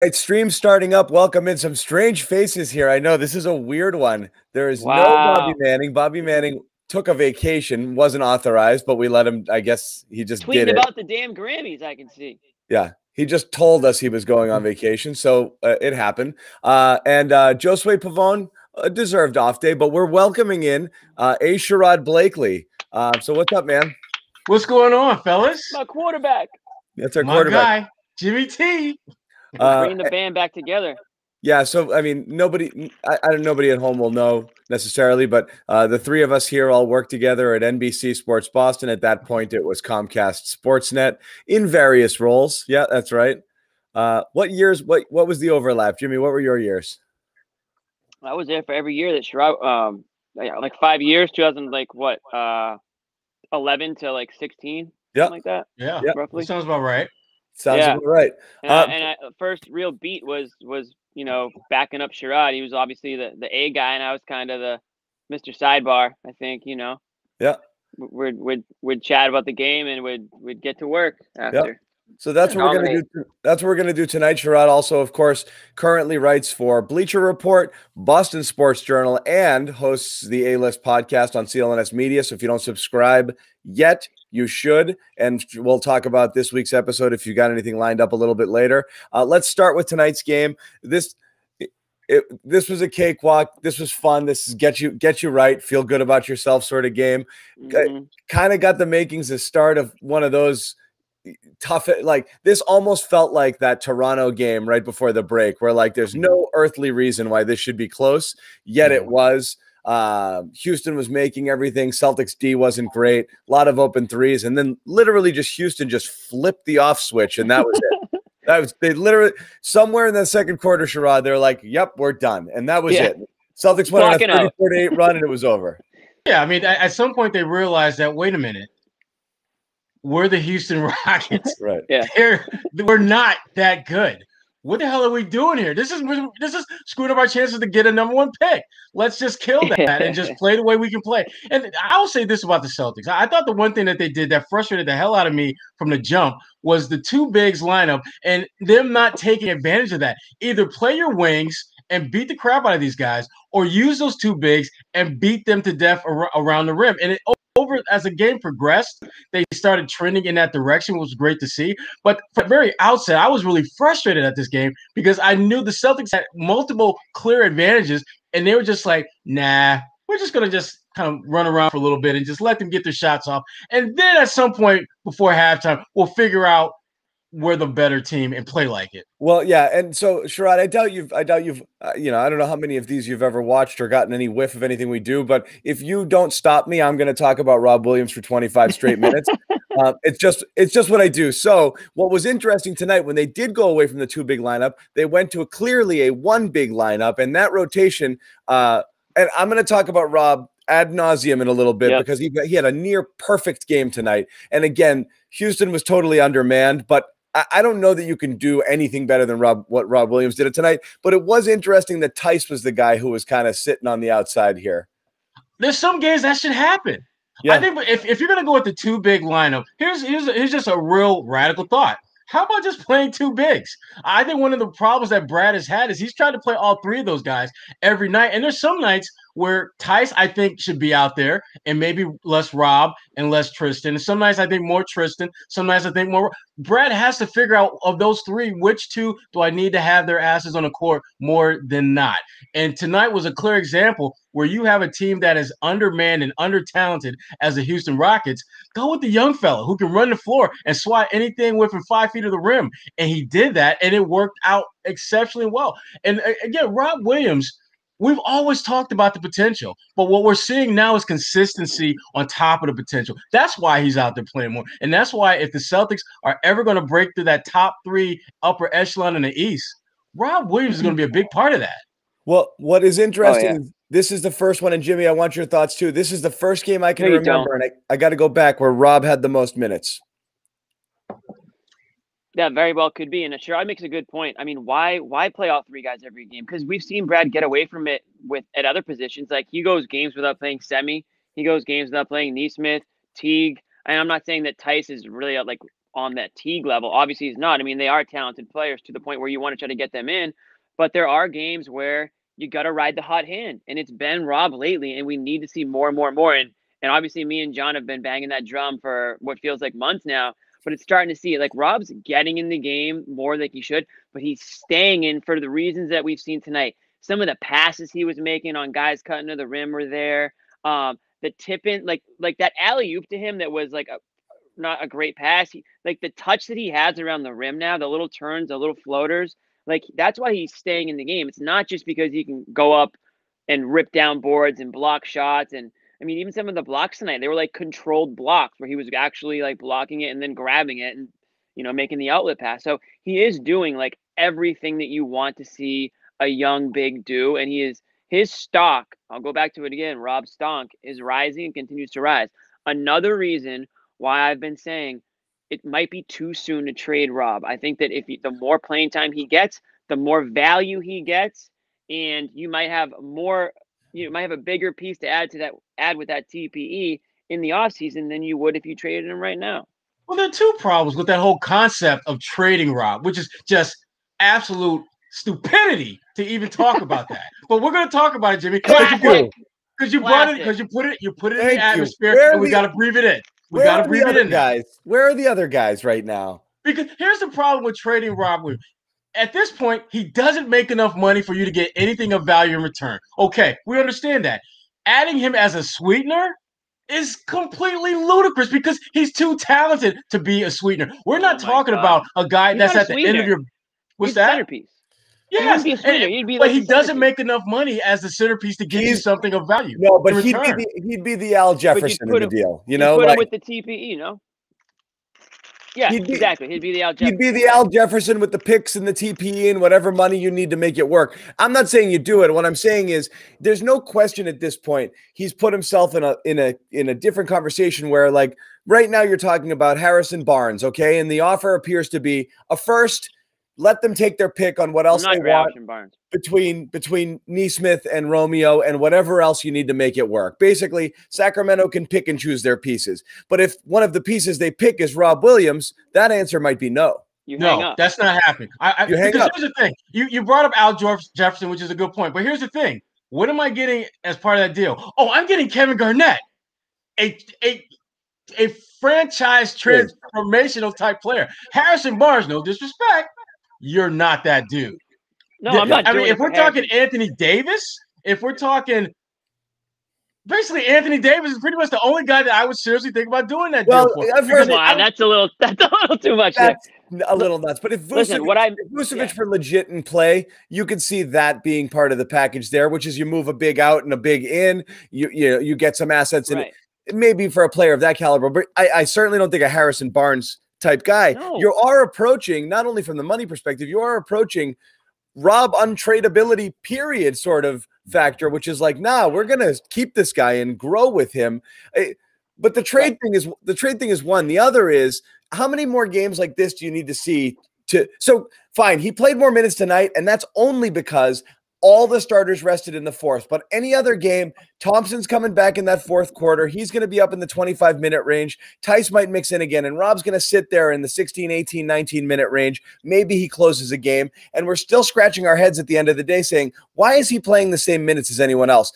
Right, stream starting up. Welcome in. Some strange faces here. I know this is a weird one. There is no Bobby Wow. Manning. Bobby Manning took a vacation, wasn't authorized, but we let him. I guess he just did Tweeting it. about the damn Grammys, I can see. Yeah, he just told us he was going on vacation, so it happened. And Josue Pavone, a deserved off day, but we're welcoming in A Sherrod Blakely. So what's up, man? What's going on, fellas? My quarterback. That's our My quarterback. guy, Jimmy T. Bringing the band back together. Yeah, so I mean, nobody at home will know necessarily, but the three of us here all worked together at NBC Sports Boston. At that point, it was Comcast Sportsnet in various roles. Yeah, that's right. What years? What was the overlap, Jimmy? What were your years? I was there for every year that Sherrod, like 5 years, 2000, like what, 11 to like 16, Yeah, something like that. Yeah, roughly. sounds about right. Sounds about right. And first real beat was backing up Sherrod. He was obviously the A guy, and I was kind of the Mr. Sidebar. I think Yeah, we'd chat about the game and we'd get to work after. Yep. So that's what we're gonna do. That's what we're gonna do tonight. Sherrod also, of course, currently writes for Bleacher Report, Boston Sports Journal, and hosts the A-List podcast on CLNS Media. So if you don't subscribe yet, you should. And we'll talk about this week's episode if you got anything lined up a little bit later. Let's start with tonight's game. This was a cakewalk. This was fun. This is get you right, feel good about yourself sort of game. Mm-hmm. Kind of got the makings, the start of one of those tough, like this almost felt like that Toronto game right before the break where like there's no earthly reason why this should be close, yet it was. Houston was making everything. Celtics D wasn't great, a lot of open threes, and then literally just Houston just flipped the off switch, and that was it. They literally somewhere in the second quarter, Sherrod, they're like, yep, we're done, and that was it. Celtics went on a 34-8 run, and it was over. Yeah, I mean, at some point they realized that, wait a minute, we're the Houston Rockets. Right. Yeah. We're not that good. What the hell are we doing here? This is screwing up our chances to get a number one pick. Let's just kill that and just play the way we can play. And I'll say this about the Celtics. I thought the one thing that they did that frustrated the hell out of me from the jump was the two bigs lineup and them not taking advantage of that. Either play your wings and beat the crap out of these guys, or use those two bigs and beat them to death around the rim. And over as the game progressed, they started trending in that direction, which was great to see. But from the very outset, I was really frustrated at this game because I knew the Celtics had multiple clear advantages, and they were just like, nah, we're just going to just kind of run around for a little bit and just let them get their shots off. And then at some point before halftime, we'll figure out we're the better team and play like it. Well, yeah, and so Sherrod, I doubt you've, I don't know how many of these you've ever watched or gotten any whiff of anything we do, but if you don't stop me, I'm going to talk about Rob Williams for 25 straight minutes. It's just what I do. So what was interesting tonight when they did go away from the two big lineup, they went to clearly a one big lineup, and that rotation. And I'm going to talk about Rob ad nauseum in a little bit because he had a near perfect game tonight. And again, Houston was totally undermanned, but I don't know that you can do anything better than what Rob Williams did tonight, but it was interesting that Tice was the guy who was kind of sitting on the outside here. There's some games that should happen. Yeah. I think if you're going to go with the two big lineup, here's just a real radical thought. How about just playing two bigs? I think one of the problems that Brad has had is he's tried to play all three of those guys every night. And there's some nights where Tice, I think, should be out there and maybe less Rob and less Tristan. And some nights I think more Tristan. Some nights I think more. Brad has to figure out of those three, which two do I need to have their asses on the court more than not. And tonight was a clear example where you have a team that is undermanned and under-talented as the Houston Rockets. Go with the young fella who can run the floor and swat anything within 5 feet of the rim. And he did that, and it worked out exceptionally well. And again, Rob Williams, we've always talked about the potential, but what we're seeing now is consistency on top of the potential. That's why he's out there playing more. And that's why if the Celtics are ever going to break through that top three upper echelon in the East, Rob Williams is going to be a big part of that. Well, what is interesting is this is the first one, and Jimmy, I want your thoughts too. This is the first game I can remember, and I got to go back where Rob had the most minutes. That very well could be, and Sherrod makes a good point. I mean, why play all three guys every game? Because we've seen Brad get away from it at other positions. Like he goes games without playing Semi, he goes games without playing Nesmith, Teague. And I'm not saying that Tice is really like on that Teague level. Obviously, he's not. I mean, they are talented players to the point where you want to try to get them in, but there are games where you got to ride the hot hand, and it's been Rob lately, and we need to see more and more and more. And obviously, me and John have been banging that drum for what feels like months now, but it's starting to see it. Like, Rob's getting in the game more like he should, but he's staying in for the reasons that we've seen tonight. Some of the passes he was making on guys cutting to the rim were there. The tip-in, like that alley-oop to him that was like not a great pass. Like the touch that he has around the rim now, the little turns, the little floaters, like that's why he's staying in the game. It's not just because he can go up and rip down boards and block shots. And I mean, even some of the blocks tonight, they were like controlled blocks where he was actually like blocking it and then grabbing it and, making the outlet pass. So he is doing like everything that you want to see a young big do. And his stock, I'll go back to it again, Rob Stonk, is rising and continues to rise. Another reason why I've been saying it might be too soon to trade Rob. I think that the more playing time he gets, the more value he gets, and you might have a bigger piece to add with that TPE in the offseason than you would if you traded him right now. Well, there are two problems with that whole concept of trading Rob, which is just absolute stupidity to even talk about that. But we're going to talk about it, Jimmy, because you brought it, because you put it in the atmosphere, and we got to breathe it in. We got to breathe it in, guys. Where are the other guys right now? Because here's the problem with trading Rob Williams. At this point, he doesn't make enough money for you to get anything of value in return. Okay, we understand that. Adding him as a sweetener is completely ludicrous because he's too talented to be a sweetener. We're not talking about a guy that's at the end of your. What's that? Centerpiece. Yes, but he doesn't make enough money as the centerpiece to give you something of value. No, but he'd be the Al Jefferson in the deal. Put him with the TPE, Yeah, exactly. He'd be the Al Jefferson. He'd be the Al Jefferson with the picks and the TPE and whatever money you need to make it work. I'm not saying you do it. What I'm saying is there's no question at this point he's put himself in a different conversation where, like, right now you're talking about Harrison Barnes, okay? And the offer appears to be a first. Let them take their pick on what else they want between Nesmith and Romeo and whatever else you need to make it work. Basically, Sacramento can pick and choose their pieces. But if one of the pieces they pick is Rob Williams, that answer might be no. No, that's not happening. Here's the thing. You brought up Al Jefferson, which is a good point. But here's the thing. What am I getting as part of that deal? Oh, I'm getting Kevin Garnett, a franchise transformational type player. Harrison Barnes, no disrespect. You're not that dude. No, I'm not. I mean, if we're talking Anthony Davis, if we're talking basically Anthony Davis is pretty much the only guy that I would seriously think about doing that deal for. I've heard that's a little too much. That's a little nuts. But if Vucevic for legit in play, you could see that being part of the package there, which is you move a big out and a big in. You get some assets in it. Maybe for a player of that caliber, but I certainly don't think a Harrison Barnes type guy. No. You are approaching, not only from the money perspective, you are approaching Rob untradeability period sort of factor, which is like, we're going to keep this guy and grow with him. But the trade thing is one. The other is, how many more games like this do you need to see so fine. He played more minutes tonight, and that's only because all the starters rested in the fourth. But any other game, Thompson's coming back in that fourth quarter. He's going to be up in the 25-minute range. Tice might mix in again, and Rob's going to sit there in the 16, 18, 19-minute range. Maybe he closes a game, and we're still scratching our heads at the end of the day saying, why is he playing the same minutes as anyone else?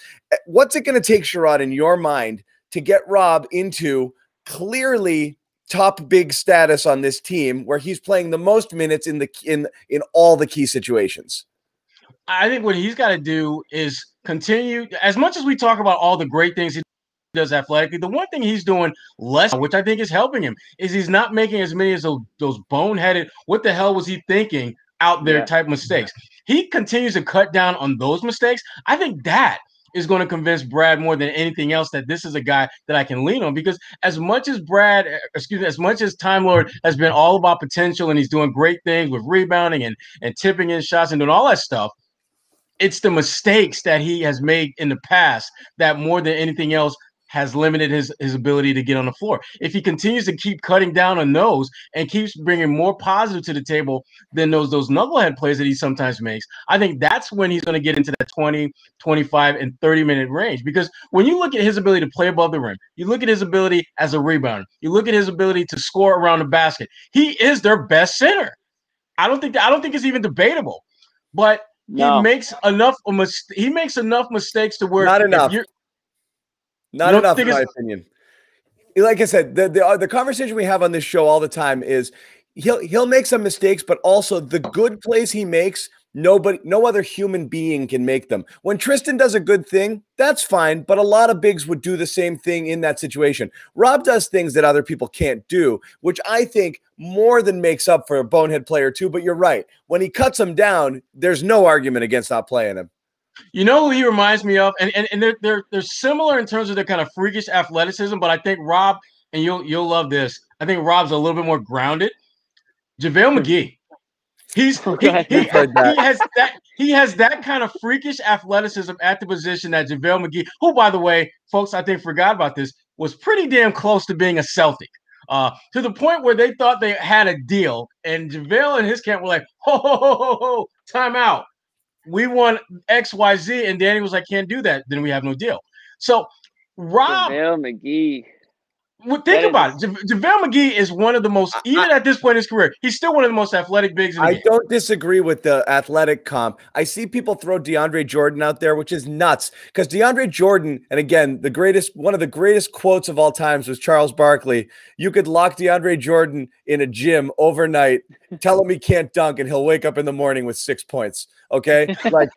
What's it going to take, Sherrod, in your mind, to get Rob into clearly top big status on this team where he's playing the most minutes in all the key situations? I think what he's got to do is continue. As much as we talk about all the great things he does athletically, the one thing he's doing less, which I think is helping him, is he's not making as many as those boneheaded, what the hell was he thinking out there type mistakes. He continues to cut down on those mistakes. I think that is going to convince Brad more than anything else that this is a guy that I can lean on, because as much as Time Lord has been all about potential and he's doing great things with rebounding and tipping in shots and doing all that stuff, it's the mistakes that he has made in the past that more than anything else has limited his ability to get on the floor. If he continues to keep cutting down on those and keeps bringing more positive to the table than those knucklehead plays that he sometimes makes, I think that's when he's going to get into that 20, 25, and 30-minute range. Because when you look at his ability to play above the rim, you look at his ability as a rebounder, you look at his ability to score around the basket, he is their best center. I don't think it's even debatable. But he makes enough mistakes to where not enough. Not enough, in my opinion. Like I said, the conversation we have on this show all the time is he'll make some mistakes, but also the good plays he makes, no other human being can make them. When Tristan does a good thing, that's fine, but a lot of bigs would do the same thing in that situation. Rob does things that other people can't do, which I think more than makes up for a bonehead player too, but you're right. When he cuts him down, there's no argument against not playing him. You know who he reminds me of? And they're similar in terms of their kind of freakish athleticism, but I think Rob, and you'll love this, I think Rob's a little bit more grounded. JaVale McGee. He has that kind of freakish athleticism at the position that JaVale McGee, who, by the way, folks, I think forgot about this, was pretty damn close to being a Celtic. To the point where they thought they had a deal, and JaVale and his camp were like, ho, time out. We want XYZ, and Danny was like, can't do that. Then we have no deal. So Rob JaVale McGee. Well, think about it. JaVale McGee is one of the most, even at this point in his career, he's still one of the most athletic bigs in the game. I don't disagree with the athletic comp. I see people throw DeAndre Jordan out there, which is nuts. Because DeAndre Jordan, and again, one of the greatest quotes of all times was Charles Barkley. You could lock DeAndre Jordan in a gym overnight, tell him he can't dunk, and he'll wake up in the morning with 6 points. Okay? Like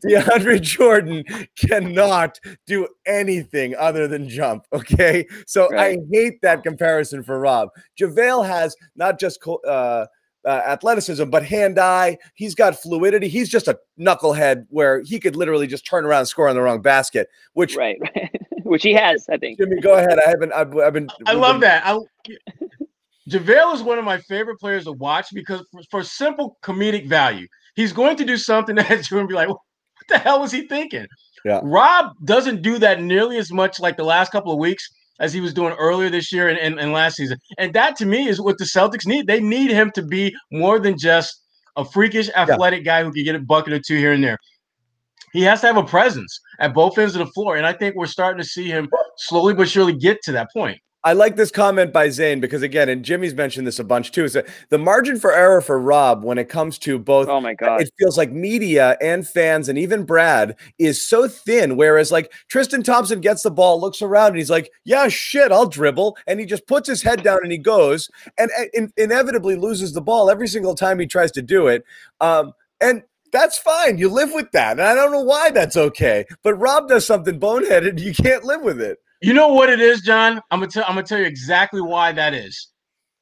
DeAndre Jordan cannot do anything other than jump. Okay. So right. I hate that comparison for Rob. JaVale has not just athleticism, but hand-eye. He's got fluidity. He's just a knucklehead where he could literally just turn around and score on the wrong basket, which right. Which he has, I think. Jimmy, go ahead. I love that. JaVale is one of my favorite players to watch because for simple comedic value, he's going to do something that you're going to be like, what the hell was he thinking? Yeah. Rob doesn't do that nearly as much like the last couple of weeks as he was doing earlier this year and last season. And that, to me, is what the Celtics need. They need him to be more than just a freakish, athletic guy who can get a bucket or two here and there. He has to have a presence at both ends of the floor, and I think we're starting to see him slowly but surely get to that point. I like this comment by Zane because, again, and Jimmy's mentioned this a bunch too, is that the margin for error for Rob when it comes to both, oh my God, it feels like media and fans and even Brad is so thin, whereas like Tristan Thompson gets the ball, looks around, and he's like, yeah, shit, I'll dribble, and he just puts his head down and he goes and inevitably loses the ball every single time he tries to do it. And that's fine. You live with that. And I don't know why that's okay. But Rob does something boneheaded. You can't live with it. You know what it is, John? I'm gonna tell you exactly why that is.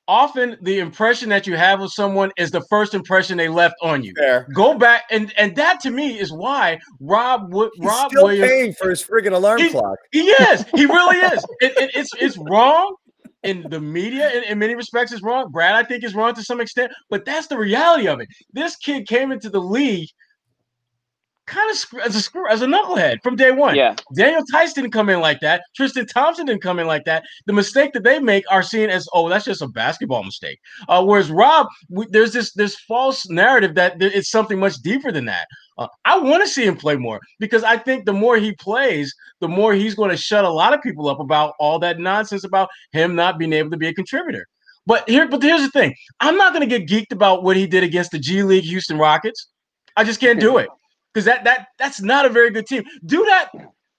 Often the impression that you have of someone is the first impression they left on you. Fair. Go back, and that to me is why Rob still Williams, paying for his friggin' alarm clock. He is. He really is. It's wrong. In the media, in many respects, is wrong. Brad, I think, is wrong to some extent, but that's the reality of it. This kid came into the league kind of as a knucklehead from day one. Yeah. Daniel Tice didn't come in like that. Tristan Thompson didn't come in like that. The mistake that they make are seen as, oh, that's just a basketball mistake. Whereas Rob, there's this false narrative that it's something much deeper than that. I want to see him play more because I think the more he plays, the more he's going to shut a lot of people up about all that nonsense about him not being able to be a contributor. But here's the thing. I'm not going to get geeked about what he did against the G League Houston Rockets. I just can't do it. Because that's not a very good team. Do that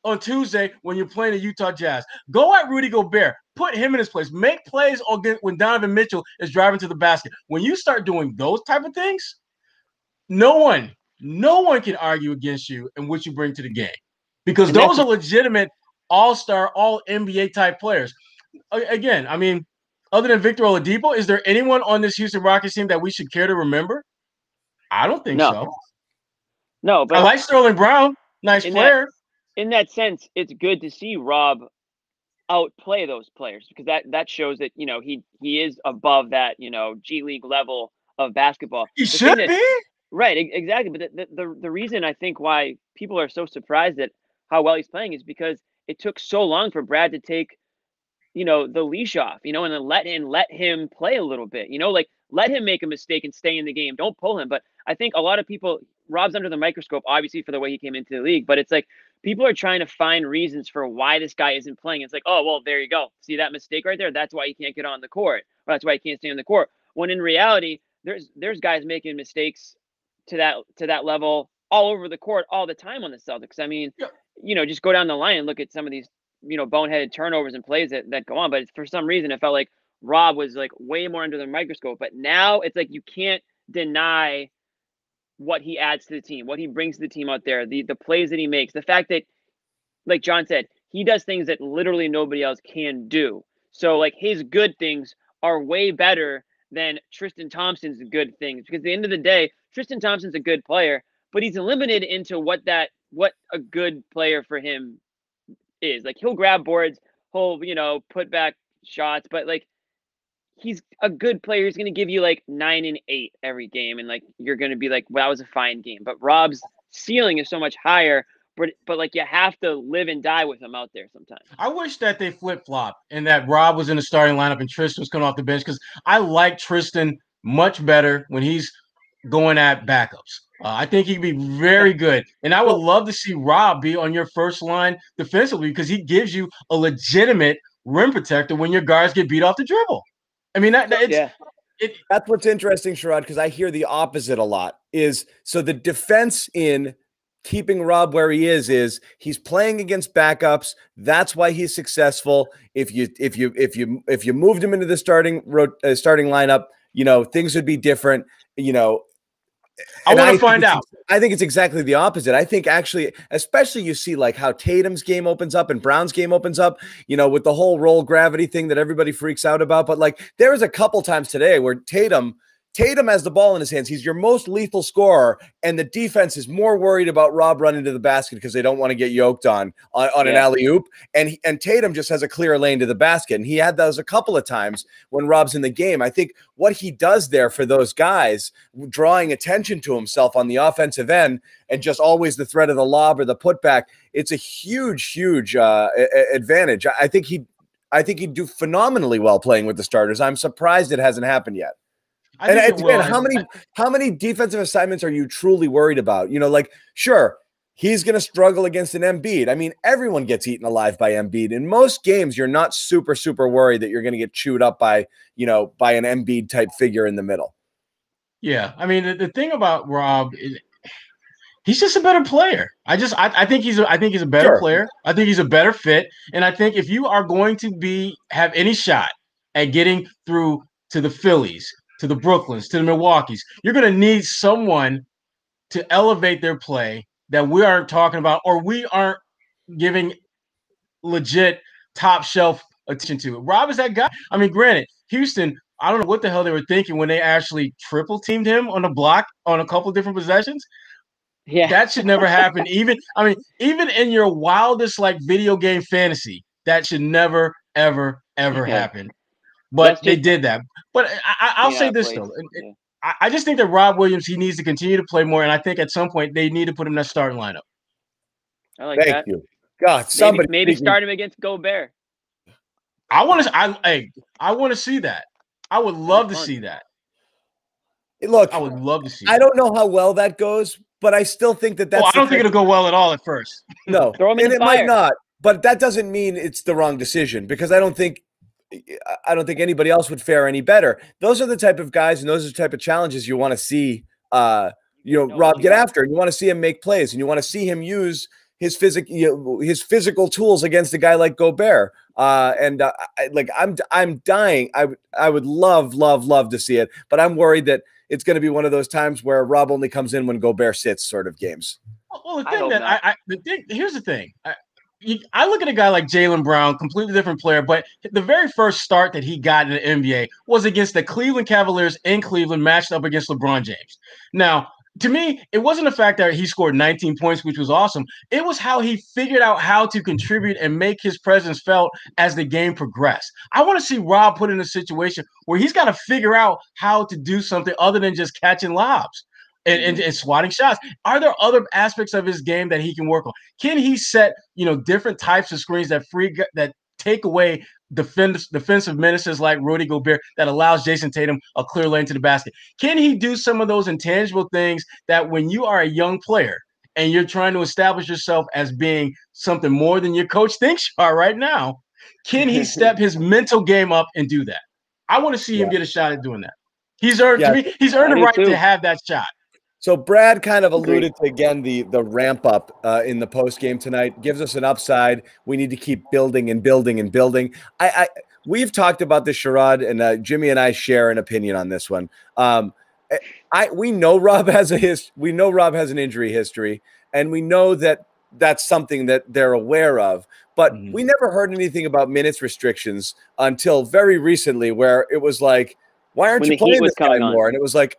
on Tuesday when you're playing the Utah Jazz. Go at Rudy Gobert. Put him in his place. Make plays when Donovan Mitchell is driving to the basket. When you start doing those type of things, no one can argue against you and what you bring to the game. Because those are legitimate all-star, all-NBA type players. Again, I mean, other than Victor Oladipo, is there anyone on this Houston Rockets team that we should care to remember? I don't think so. No, but I like Sterling Brown. Nice player. In that sense, it's good to see Rob outplay those players because that shows that, you know, he is above that, you know, G League level of basketball. He should be. Right, exactly. But the reason I think why people are so surprised at how well he's playing is because it took so long for Brad to take, the leash off, and then let him play a little bit, like let him make a mistake and stay in the game. Don't pull him. But I think a lot of people, Rob's under the microscope, obviously, for the way he came into the league. But it's like people are trying to find reasons for why this guy isn't playing. It's like, oh, well, there you go. See that mistake right there? That's why he can't get on the court. Or that's why he can't stay on the court. When in reality, there's guys making mistakes to that level all over the court all the time on the Celtics. I mean, just go down the line and look at some of these, boneheaded turnovers and plays that go on. But for some reason, it felt like Rob was like way more under the microscope. But now it's like you can't deny what he adds to the team, what he brings to the team out there, the plays that he makes, the fact that, like John said, he does things that literally nobody else can do. So like his good things are way better than Tristan Thompson's good things, because at the end of the day, Tristan Thompson's a good player, but he's limited into what a good player for him is. Like he'll grab boards, he'll, put back shots, but like he's a good player. He's going to give you like 9 and 8 every game. And like, you're going to be like, well, that was a fine game. But Rob's ceiling is so much higher, but like you have to live and die with him out there sometimes. I wish that they flip-flop and that Rob was in the starting lineup and Tristan was coming off the bench, because I like Tristan much better when he's going at backups. I think he'd be very good. And I would love to see Rob be on your first line defensively, because he gives you a legitimate rim protector when your guards get beat off the dribble. I mean, that's what's interesting, Sherrod, because I hear the opposite a lot. So the defense in keeping Rob where he is he's playing against backups. That's why he's successful. If you moved him into the starting lineup, things would be different. I want to find out. I think it's exactly the opposite. I think actually, especially you see like how Tatum's game opens up and Brown's game opens up, with the whole roll gravity thing that everybody freaks out about. But like there was a couple times today where Tatum has the ball in his hands. He's your most lethal scorer, and the defense is more worried about Rob running to the basket because they don't want to get yoked on an alley-oop. And Tatum just has a clear lane to the basket. And he had those a couple of times when Rob's in the game. I think what he does there for those guys, drawing attention to himself on the offensive end and just always the threat of the lob or the putback, it's a huge advantage. I think he'd do phenomenally well playing with the starters. I'm surprised it hasn't happened yet. How many defensive assignments are you truly worried about? Sure, he's going to struggle against an Embiid. I mean, everyone gets eaten alive by Embiid. In most games, you're not super, super worried that you're going to get chewed up by an Embiid type figure in the middle. Yeah. I mean, the thing about Rob is he's just a better player. I think he's a better player. I think he's a better fit. And I think if you are going to have any shot at getting through to the Phillies, to the Brooklyns, to the Milwaukees, you're going to need someone to elevate their play that we aren't talking about, or we aren't giving legit top shelf attention to. Rob is that guy. I mean, granted, Houston, I don't know what the hell they were thinking when they actually triple teamed him on the block on a couple of different possessions. Yeah, that should never happen. Even in your wildest like video game fantasy, that should never, ever, ever happen. But they did that. But I'll say this, though. I just think that Rob Williams, he needs to continue to play more. And I think at some point they need to put him in that starting lineup. I like that. Thank you. God, maybe start him against Gobert. I want to see that. I would love to see that. Look, I would love to see I don't know how well that goes, but I still think that's I don't think it'll go well at all at first. No. Throw him in the fire. Might not. But that doesn't mean it's the wrong decision, because I don't think anybody else would fare any better. Those are the type of guys and those are the type of challenges you want to see Rob get after, and you want to see him make plays, and you want to see him use his physical tools against a guy like Gobert. I'm dying. I would love to see it, but I'm worried that it's going to be one of those times where Rob only comes in when Gobert sits sort of games. Well, here's the thing. I look at a guy like Jaylen Brown, completely different player, but the very first start that he got in the NBA was against the Cleveland Cavaliers in Cleveland, matched up against LeBron James. Now, to me, it wasn't the fact that he scored 19 points, which was awesome. It was how he figured out how to contribute and make his presence felt as the game progressed. I want to see Rob put in a situation where he's got to figure out how to do something other than just catching lobs. and swatting shots. Are there other aspects of his game that he can work on? Can he set, different types of screens that take away defensive menaces like Rudy Gobert that allows Jayson Tatum a clear lane to the basket? Can he do some of those intangible things that when you are a young player and you're trying to establish yourself as being something more than your coach thinks you are right now, can he step his mental game up and do that? I want to see him get a shot at doing that. He's earned the right to have that shot. So Brad kind of alluded to, again, the ramp up in the post game tonight. Gives us an upside. We need to keep building and building and building. We've talked about this, Sherrod, and Jimmy and I share an opinion on this one. We know Rob has an injury history, and we know that that's something that they're aware of. But we never heard anything about minutes restrictions until very recently, where it was like, why aren't you playing this guy more? And it was like,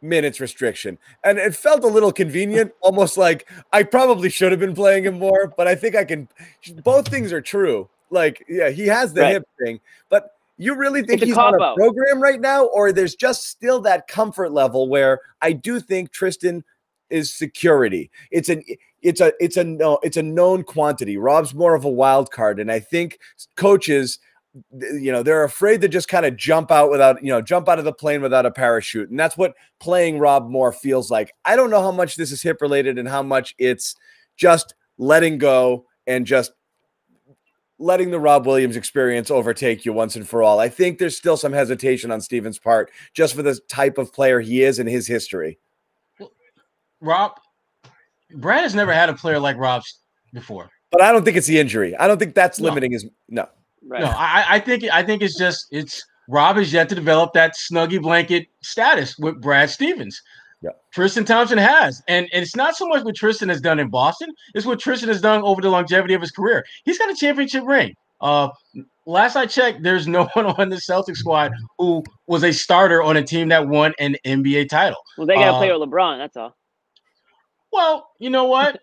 minutes restriction. And it felt a little convenient, almost like I probably should have been playing him more, but I think I can. Both things are true. Like, yeah, he has the hip thing, but you really think he's on a program right now, or there's just still that comfort level where I do think Tristan is security. It's a known quantity. Rob's more of a wild card, and I think coaches, they're afraid to just kind of jump out of the plane without a parachute. And that's what playing Rob more feels like. I don't know how much this is hip related and how much it's just letting go and just letting the Rob Williams experience overtake you once and for all. I think there's still some hesitation on Steven's part just for the type of player he is and his history. Brad has never had a player like Rob's before. But I don't think it's the injury. I don't think that's limiting his – no. Right. No, I think it's Rob has yet to develop that snuggie blanket status with Brad Stevens. Yeah. Tristan Thompson has. And it's not so much what Tristan has done in Boston, it's what Tristan has done over the longevity of his career. He's got a championship ring. Last I checked, there's no one on the Celtics squad who was a starter on a team that won an NBA title. Well, they got to play with LeBron, that's all. Well, you know what?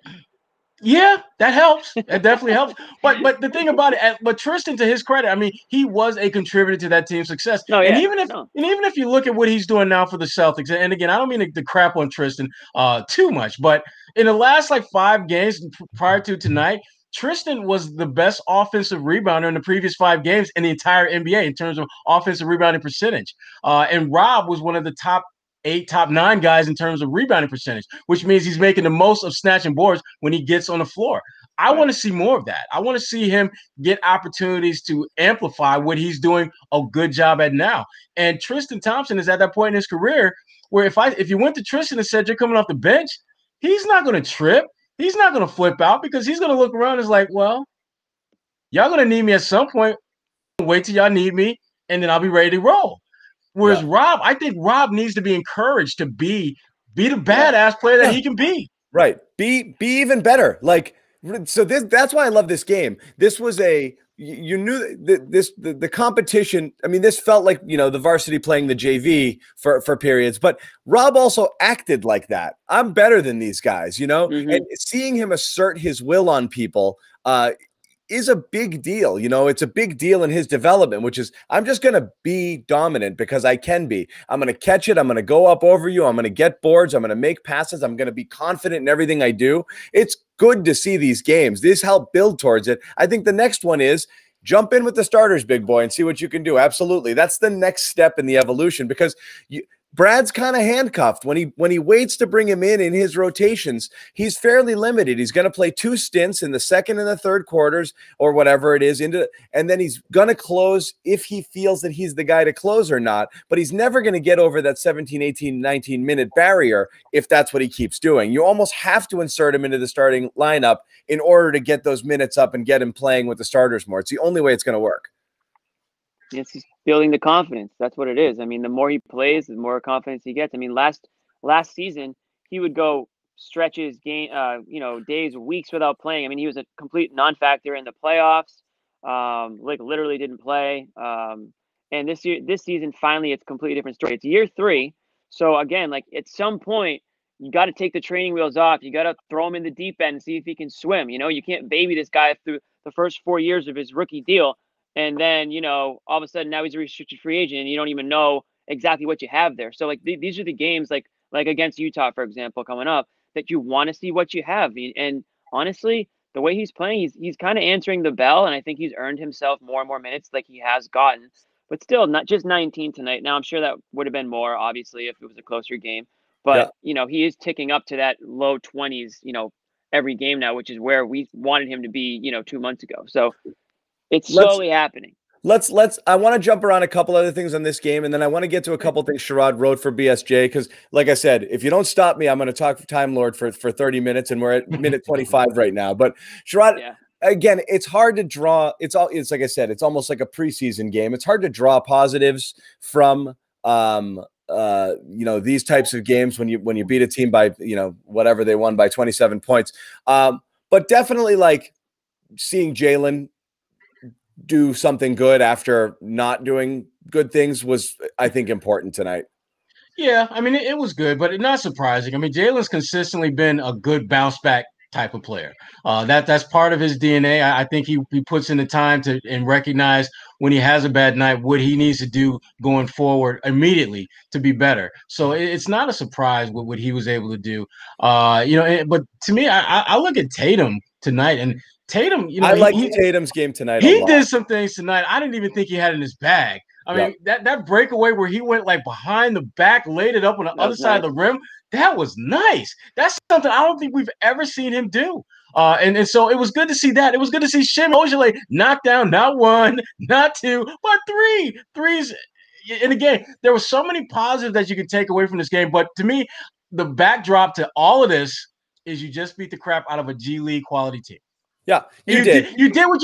Yeah, that helps. That definitely helps. But the thing about it, but Tristan, to his credit, I mean, he was a contributor to that team's success. And even if you look at what he's doing now for the Celtics, and again, I don't mean to crap on Tristan too much, but in the last 5 games prior to tonight, Tristan was the best offensive rebounder in the previous 5 games in the entire NBA in terms of offensive rebounding percentage. And Rob was one of the top 8, top 9 guys in terms of rebounding percentage, which means he's making the most of snatching boards when he gets on the floor. I want to see more of that. I want to see him get opportunities to amplify what he's doing a good job at now. And Tristan Thompson is at that point in his career where if you went to Tristan and said you're coming off the bench, he's not going to trip. He's not going to flip out because he's going to look around and is like, well, y'all going to need me at some point. Wait till y'all need me, and then I'll be ready to roll. Whereas Rob, I think Rob needs to be encouraged to be the badass player that he can be. Right. Be even better. That's why I love this game. This was you knew the competition. I mean, this felt like, the varsity playing the JV for periods, but Rob also acted like that. I'm better than these guys, and seeing him assert his will on people, is a big deal. It's a big deal in his development, which is I'm just going to be dominant because I can be. I'm going to catch it. I'm going to go up over you. I'm going to get boards. I'm going to make passes. I'm going to be confident in everything I do. It's good to see these games. This helped build towards it. I think the next one is jump in with the starters, big boy, and see what you can do. Absolutely. That's the next step in the evolution because Brad's kind of handcuffed when he waits to bring him in his rotations. He's fairly limited. He's going to play 2 stints in the second and the third quarters or whatever it is and then he's going to close if he feels that he's the guy to close or not, but he's never going to get over that 17, 18, 19 minute barrier if that's what he keeps doing. You almost have to insert him into the starting lineup in order to get those minutes up and get him playing with the starters more. It's the only way it's going to work. It's just building the confidence. That's what it is. I mean, the more he plays, the more confidence he gets. I mean, last season, he would go stretches, days, weeks without playing. I mean, he was a complete non-factor in the playoffs. Literally didn't play. And this season, finally, it's a completely different story. It's year 3. So again, at some point, you got to take the training wheels off. You got to throw him in the deep end and see if he can swim. You can't baby this guy through the first 4 years of his rookie deal. And then, all of a sudden now he's a restricted free agent and you don't even know exactly what you have there. So like these are the games like against Utah, for example, coming up, that you want to see what you have. And honestly, the way he's playing, he's kind of answering the bell, and I think he's earned himself more and more minutes like he has gotten. But still, not just 19 tonight. Now I'm sure that would have been more, obviously, if it was a closer game. But he is ticking up to that low 20s, every game now, which is where we wanted him to be, 2 months ago. So it's slowly happening. I want to jump around a couple other things on this game, and then I want to get to a couple things Sherrod wrote for BSJ, because like I said, if you don't stop me, I'm going to talk for Time Lord for 30 minutes, and we're at minute 25 right now. But Sherrod, again, it's hard to draw. It's like I said, it's almost like a preseason game. It's hard to draw positives from these types of games when you beat a team by whatever they won by 27 points. But definitely like seeing Jaylen do something good after not doing good things was, I think, important tonight. Yeah, I mean, it was good, but not surprising. I mean, Jaylen's consistently been a good bounce back type of player. That's part of his DNA. I think he puts in the time and recognize when he has a bad night what he needs to do going forward immediately to be better. So it's not a surprise what he was able to do. But to me, I look at Tatum tonight, and Tatum, I like Tatum's game tonight. He did some things tonight I didn't even think he had in his bag. I mean, that breakaway where he went like behind the back, laid it up on the other side of the rim, that was nice. That's something I don't think we've ever seen him do. And so it was good to see that. It was good to see Shim Ojale knock down not one, not two, but three threes. And again, there were so many positives that you could take away from this game. But to me, the backdrop to all of this is you just beat the crap out of a G League quality team. Yeah, you did. You did what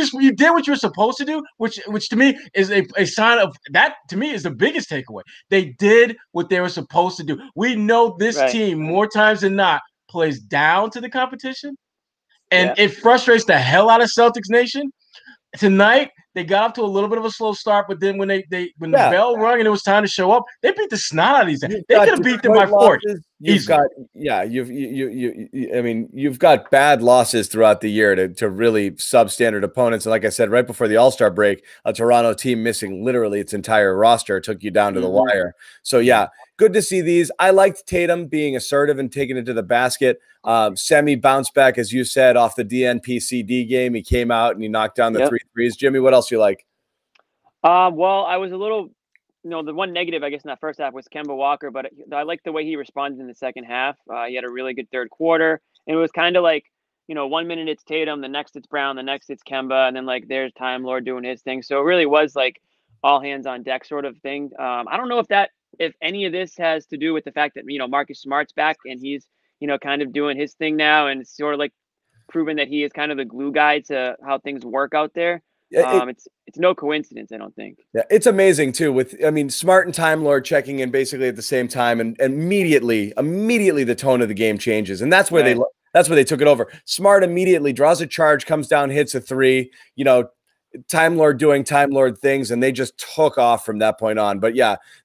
you were supposed to do, which to me is a sign of that. To me, is the biggest takeaway. They did what they were supposed to do. We know this team more times than not plays down to the competition, and it frustrates the hell out of Celtics Nation. Tonight, they got off to a little bit of a slow start, but then when the bell rung and it was time to show up, they beat the snot out of these guys. They could have beat them by 40. You've got bad losses throughout the year to really substandard opponents. And like I said, right before the All-Star break, a Toronto team missing literally its entire roster took you down to the wire. So good to see these. I liked Tatum being assertive and taking it to the basket. Semi bounced back, as you said, off the DNP-CD game. He came out and he knocked down the 3 threes. Jimmy, what else you like? Well, I was a little, the one negative, I guess, in that first half was Kemba Walker, but I liked the way he responded in the second half. He had a really good third quarter, and it was kind of like, 1 minute it's Tatum, the next it's Brown, the next it's Kemba, and then like there's Time Lord doing his thing. So it really was like all hands on deck sort of thing. I don't know if any of this has to do with the fact that, Marcus Smart's back and he's, kind of doing his thing now, and sort of like proven that he is kind of the glue guy to how things work out there. It's no coincidence, I don't think. Yeah, it's amazing too. Smart and Time Lord checking in basically at the same time, and immediately the tone of the game changes, and that's where they took it over. Smart immediately draws a charge, comes down, hits a three. Time Lord doing Time Lord things, and they just took off from that point on. But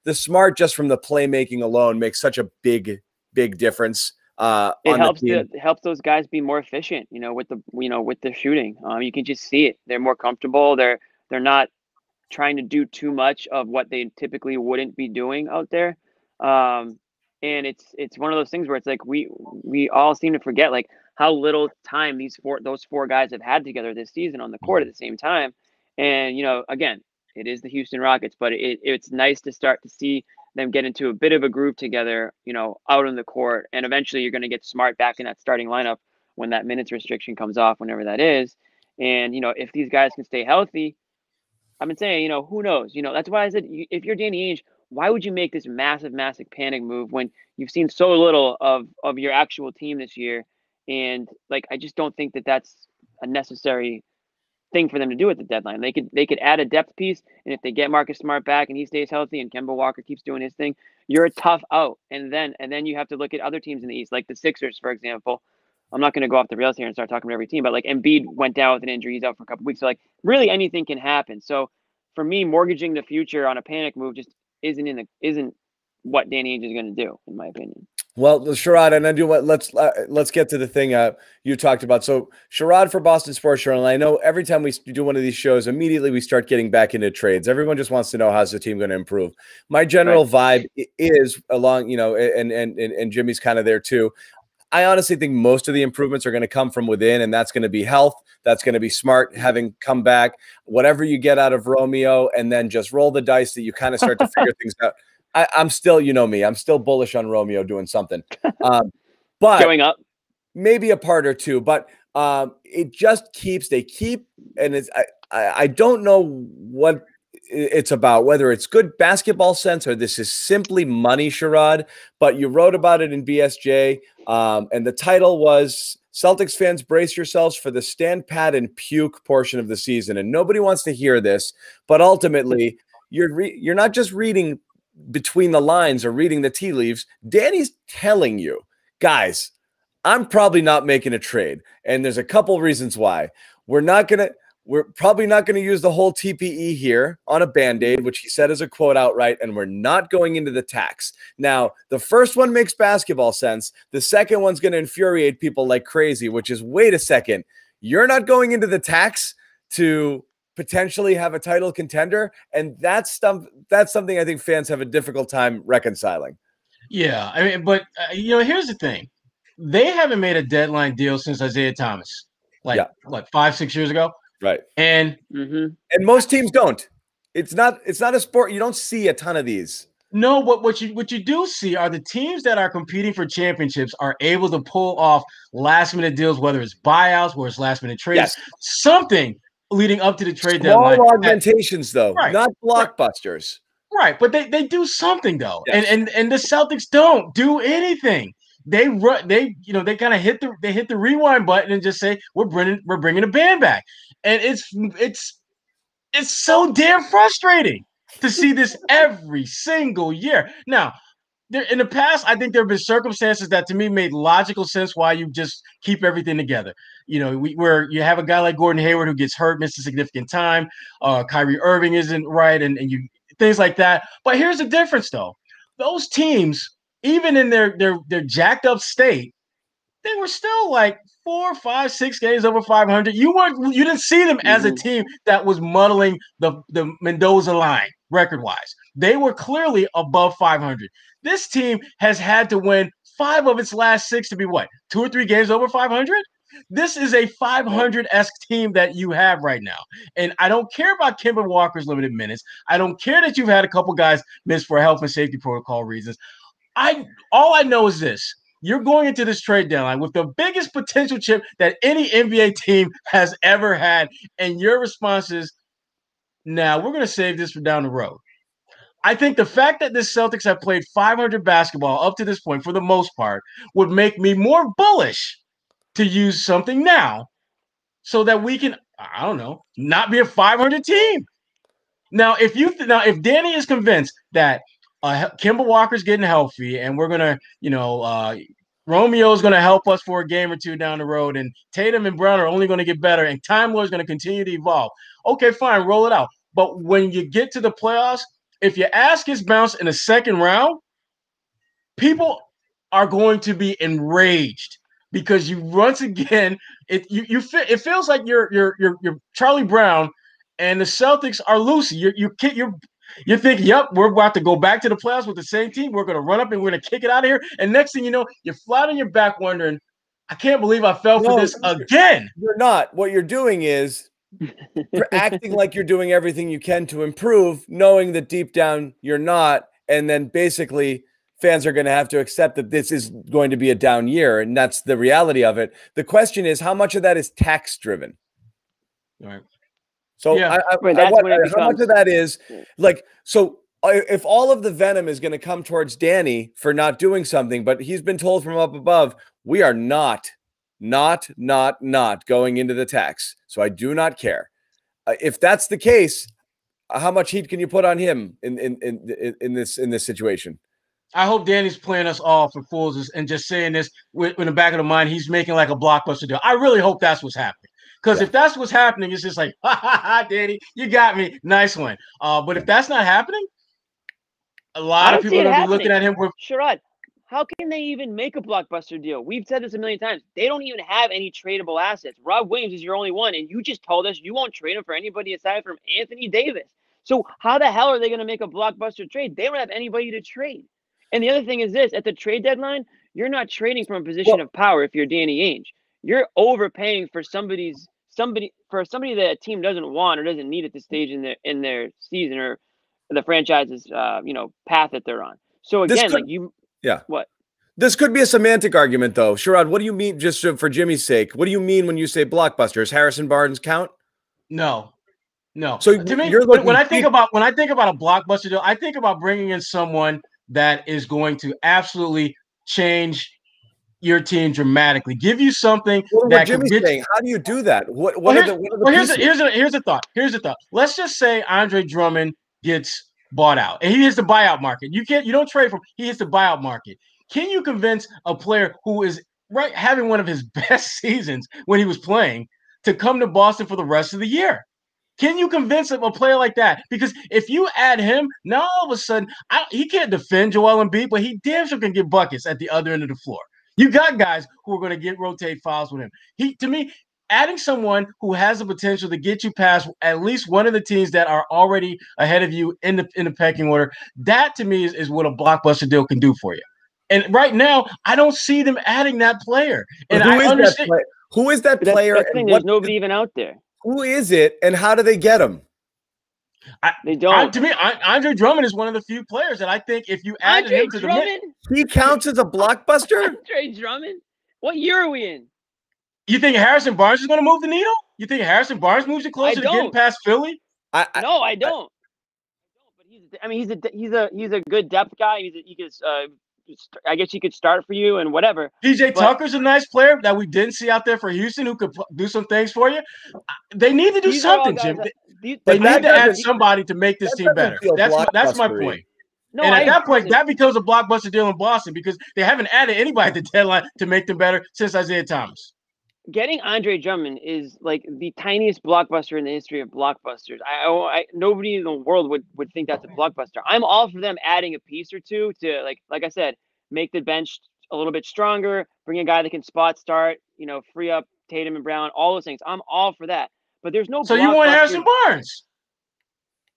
the Smart, just from the playmaking alone, makes such a big difference. It helps those guys be more efficient, with the shooting. You can just see it. They're more comfortable. They're not trying to do too much of what they typically wouldn't be doing out there. And it's one of those things where it's like we all seem to forget like how little time those four guys have had together this season on the court at the same time. And again, it is the Houston Rockets, but it's nice to start to see them get into a bit of a groove together, out on the court. And eventually you're going to get Smart back in that starting lineup when that minutes restriction comes off, whenever that is. And, if these guys can stay healthy, I've been saying, who knows? That's why I said, if you're Danny Ainge, why would you make this massive panic move when you've seen so little of your actual team this year? And like, I just don't think that that's a necessary thing for them to do at the deadline. They could add a depth piece, and if they get Marcus Smart back and he stays healthy and Kemba Walker keeps doing his thing, you're a tough out. And then you have to look at other teams in the East, like the Sixers, for example. I'm not going to go off the rails here and start talking about every team, but like Embiid went down with an injury, he's out for a couple of weeks. So like really anything can happen. So for me, mortgaging the future on a panic move just isn't what Danny Ainge is going to do, in my opinion. Well, Sherrod, and I do what let's get to the thing you talked about. So Sherrod for Boston Sports Journal. I know every time we do one of these shows, immediately we start getting back into trades. Everyone just wants to know how's the team going to improve. My general vibe is along, and Jimmy's kind of there too. I honestly think most of the improvements are going to come from within, and that's going to be health. That's going to be Smart having come back. Whatever you get out of Romeo, and then just roll the dice that you kind of start to figure things out. I'm still, me, I'm still bullish on Romeo doing something. But going up, maybe a part or two, but it just and it's, I don't know what it's about, whether it's good basketball sense or this is simply money, Sherrod, but you wrote about it in BSJ, and the title was Celtics fans brace yourselves for the stand pat and puke portion of the season. And nobody wants to hear this, but ultimately you're not just reading between the lines or reading the tea leaves. Danny's telling you, guys, I'm probably not making a trade. And there's a couple reasons why. We're probably not going to use the whole TPE here on a Band-Aid, which he said as a quote outright, and we're not going into the tax. Now, the first one makes basketball sense. The second one's going to infuriate people like crazy, which is, wait a second, you're not going into the tax to potentially have a title contender, and that's something I think fans have a difficult time reconciling. Yeah, I mean, but here's the thing: they haven't made a deadline deal since Isaiah Thomas, like 5-6 years ago, right? And most teams don't. It's not a sport. You don't see a ton of these. No, but what you do see are the teams that are competing for championships are able to pull off last minute deals, whether it's buyouts, whether it's last minute trades, something leading up to the trade deadline. Small augmentations, though, not blockbusters. Right, but they do something though, and the Celtics don't do anything. They kind of hit the rewind button and just say we're bringing the band back, and it's so damn frustrating to see this every single year. Now, in the past, I think there have been circumstances that to me made logical sense why you just keep everything together. Where you have a guy like Gordon Hayward who gets hurt, misses significant time. Kyrie Irving isn't right, and you things like that. But here's the difference, though: those teams, even in their jacked up state, they were still like 4, 5, 6 games over 500. You didn't see them as a team that was muddling the Mendoza line record-wise. They were clearly above 500. This team has had to win 5 of its last 6 to be what? 2 or 3 games over 500? This is a 500-esque team that you have right now. And I don't care about Kemba Walker's limited minutes. I don't care that you've had a couple guys miss for health and safety protocol reasons. All I know is this. You're going into this trade deadline with the biggest potential chip that any NBA team has ever had. And your response is, now we're going to save this for down the road. I think the fact that the Celtics have played 500 basketball up to this point, for the most part, would make me more bullish to use something now so that we can, I don't know, not be a 500 team. Now, if Danny is convinced that Kemba Walker's getting healthy and we're going to, Romeo's going to help us for a game or two down the road, and Tatum and Brown are only going to get better, and Time Lord is going to continue to evolve. Okay, fine, roll it out. But when you get to the playoffs, if your ass gets bounced in the second round, people are going to be enraged because you once again it feels like you're Charlie Brown and the Celtics are loosey. You think, yep, we're about to go back to the playoffs with the same team. We're going to run up and we're going to kick it out of here. And next thing you know, you're flat on your back wondering, I can't believe I fell for this again. You're not. What you're doing is acting like you're doing everything you can to improve, knowing that deep down you're not. And then basically fans are going to have to accept that this is going to be a down year. And that's the reality of it. The question is, how much of that is tax driven? All right. So I wonder how much of that is like, so if all of the venom is going to come towards Danny for not doing something, but he's been told from up above, we are not going into the tax. So I do not care. If that's the case, how much heat can you put on him in this situation? I hope Danny's playing us all for fools and just saying this with in the back of the mind, he's making like a blockbuster deal. I really hope that's what's happening. Because if that's what's happening, it's just like, ha, Danny, you got me. Nice one. But if that's not happening, a lot of people are going to be looking at him with. Sherrod, how can they even make a blockbuster deal? We've said this a million times. They don't even have any tradable assets. Rob Williams is your only one, and you just told us you won't trade him for anybody aside from Anthony Davis. So how the hell are they going to make a blockbuster trade? They don't have anybody to trade. And the other thing is this, at the trade deadline, you're not trading from a position of power if you're Danny Ainge. You're overpaying for somebody that a team doesn't want or doesn't need at this stage in their season or the franchise's path that they're on. So again, what? This could be a semantic argument, though. Sherrod, what do you mean, just for Jimmy's sake? What do you mean when you say blockbusters? Harrison Barnes count? No. So to me, when I think about a blockbuster deal, I think about bringing in someone that is going to absolutely change your team dramatically, give you something that Jimmy's saying. How do you do that? Here's the thought. Let's just say Andre Drummond gets bought out and he hits the buyout market. You don't trade for him. He hits the buyout market. Can you convince a player who is having one of his best seasons when he was playing to come to Boston for the rest of the year? Can you convince a player like that? Because if you add him, now all of a sudden he can't defend Joel Embiid, but he damn sure can get buckets at the other end of the floor. You got guys who are going to rotate fouls with him. To me, adding someone who has the potential to get you past at least one of the teams that are already ahead of you in the pecking order, that to me is what a blockbuster deal can do for you. And right now, I don't see them adding that player. And I understand who is that player. That's the thing, there's nobody even out there. Who is it, and how do they get him? They don't. To me, Andre Drummond is one of the few players that I think if you added him to the mix, he counts as a blockbuster. Andre Drummond. What year are we in? You think Harrison Barnes is going to move the needle? You think Harrison Barnes moves you closer to getting past Philly? No, I don't. But he's a good depth guy. I guess he could start for you and whatever. PJ Tucker's a nice player that we didn't see out there for Houston who could do some things for you. They need to do something, Jim. They need to add somebody to make this team better. That's my point. No, and at that point, that becomes a blockbuster deal in Boston because they haven't added anybody at the deadline to make them better since Isaiah Thomas. Getting Andre Drummond is like the tiniest blockbuster in the history of blockbusters. Nobody in the world would think that's a blockbuster. I'm all for them adding a piece or two to like I said, make the bench a little bit stronger, bring a guy that can spot start, free up Tatum and Brown, all those things. I'm all for that. But there's no. So you want Harrison Barnes?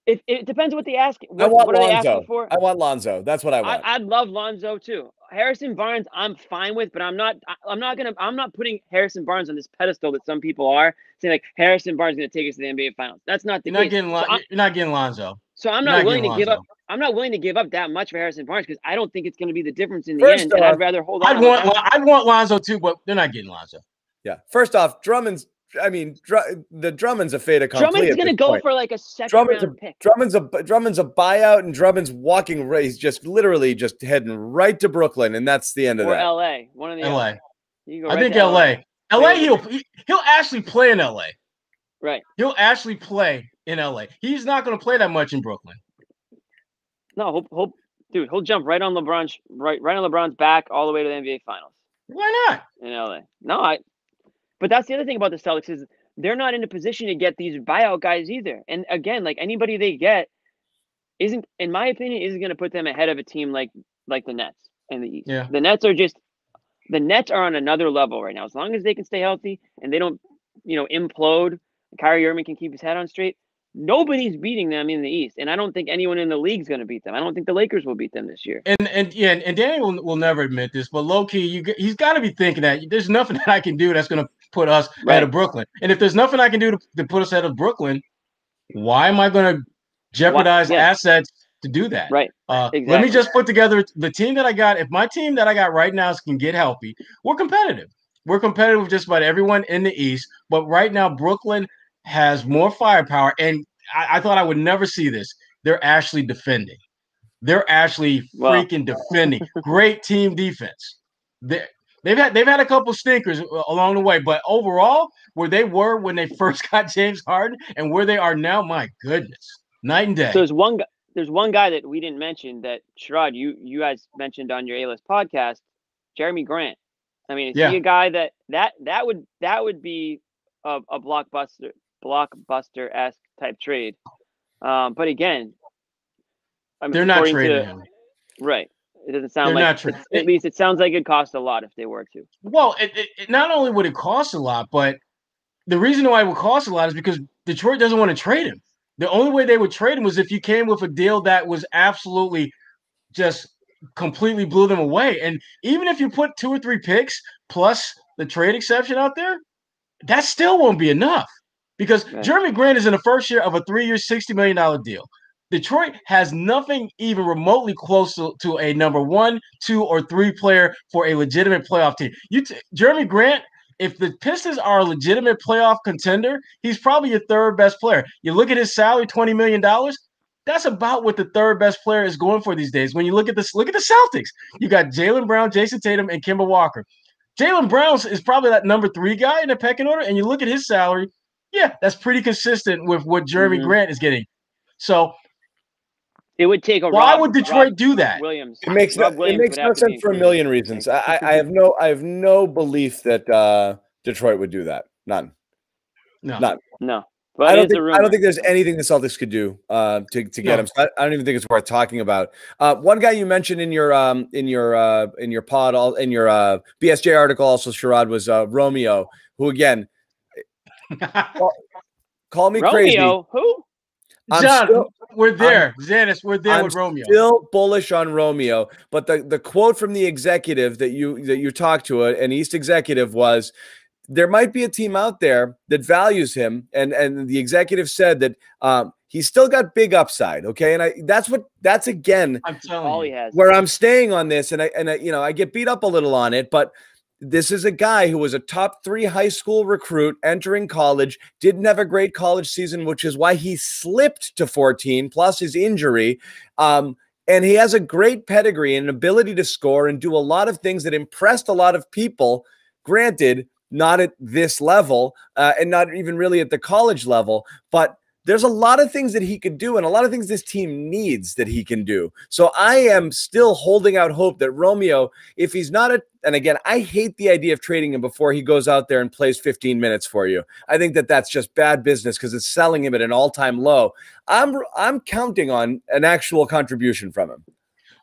It depends what they ask. What are they asking for? I want Lonzo. That's what I want. I'd love Lonzo too. Harrison Barnes, I'm fine with, but I'm not putting Harrison Barnes on this pedestal that some people are saying like Harrison Barnes is going to take us to the NBA Finals. That's not the case. You're not getting Lonzo. So I'm not willing to give up. I'm not willing to give up that much for Harrison Barnes because I don't think it's going to be the difference in the end. And I'd rather hold on. I'd want Lonzo too, but they're not getting Lonzo. Yeah. First off, Drummond's a fait accompli. Drummond's going to go for like a second-round pick. Drummond's a buyout, and Drummond's walking. He's just literally just heading right to Brooklyn, and that's the end of that. Or L.A. One of the L.A. I think L.A. L.A. He'll actually play in L.A. Right. He'll actually play in L.A. He's not going to play that much in Brooklyn. No, he'll jump right on LeBron's back all the way to the NBA Finals. Why not? In L.A. No, But that's the other thing about the Celtics is they're not in a position to get these buyout guys either. And again, like anybody they get isn't, in my opinion, going to put them ahead of a team like the Nets and the East. Yeah. The Nets are on another level right now. As long as they can stay healthy and they don't, implode, Kyrie Irving can keep his head on straight. Nobody's beating them in the East, and I don't think anyone in the league is going to beat them. I don't think the Lakers will beat them this year. And Danny will never admit this, but low key, he's got to be thinking that there's nothing that I can do that's going to put us ahead of Brooklyn. And if there's nothing I can do to put us ahead of Brooklyn, why am I going to jeopardize assets to do that? Right. Exactly. Let me just put together the team that I got. If my team that I got right now can get healthy, we're competitive. We're competitive with just about everyone in the East. But right now, Brooklyn has more firepower, and I thought I would never see this. They're actually defending. They're actually freaking defending. Great team defense. They've had a couple stinkers along the way, but overall, where they were when they first got James Harden and where they are now, my goodness, night and day. So there's one guy that we didn't mention that Sherrod, you guys mentioned on your A-List podcast, Jeremy Grant. I mean, is he a guy that would be a blockbuster-esque type trade? But again, they're not trading him. Right. It doesn't sound They're like not trading. at least it sounds like it costs a lot if they were to. Well, it not only would it cost a lot, but the reason why it would cost a lot is because Detroit doesn't want to trade him. The only way they would trade him was if you came with a deal that was absolutely just completely blew them away. And even if you put 2 or 3 picks plus the trade exception out there, that still won't be enough because Jeremy Grant is in the first year of a 3-year, $60 million deal. Detroit has nothing even remotely close to a number 1, 2, or 3 player for a legitimate playoff team. Jeremy Grant, if the Pistons are a legitimate playoff contender, he's probably your 3rd best player. You look at his salary, $20 million. That's about what the 3rd best player is going for these days. When you look at this, look at the Celtics. You got Jaylen Brown, Jayson Tatum, and Kemba Walker. Jaylen Brown is probably that number 3 guy in the pecking order, and you look at his salary, yeah, that's pretty consistent with what Jeremy Grant is getting. So it would take a why would Detroit do that? Williams. It makes no sense for a million reasons. I have no belief that Detroit would do that. None. No. But I don't think there's anything the Celtics could do to get him. So I don't even think it's worth talking about. One guy you mentioned in your pod, in your BSJ article, also Sherrod, was Romeo, who again, call me crazy. Romeo, who? John, we're there. Zannis, we're there with Romeo. Still bullish on Romeo, but the quote from the executive that you talked to, an East executive, was, there might be a team out there that values him, and the executive said that he's still got big upside. Okay, and that's again where I'm staying on this, and I get beat up a little on it, but this is a guy who was a top 3 high school recruit entering college, didn't have a great college season, which is why he slipped to 14 plus his injury. And he has a great pedigree and an ability to score and do a lot of things that impressed a lot of people. Granted, not at this level and not even really at the college level, but there's a lot of things that he could do and a lot of things this team needs that he can do. So I am still holding out hope that Romeo, if he's not and again, I hate the idea of trading him before he goes out there and plays 15 minutes for you. I think that that's just bad business because it's selling him at an all-time low. I'm counting on an actual contribution from him.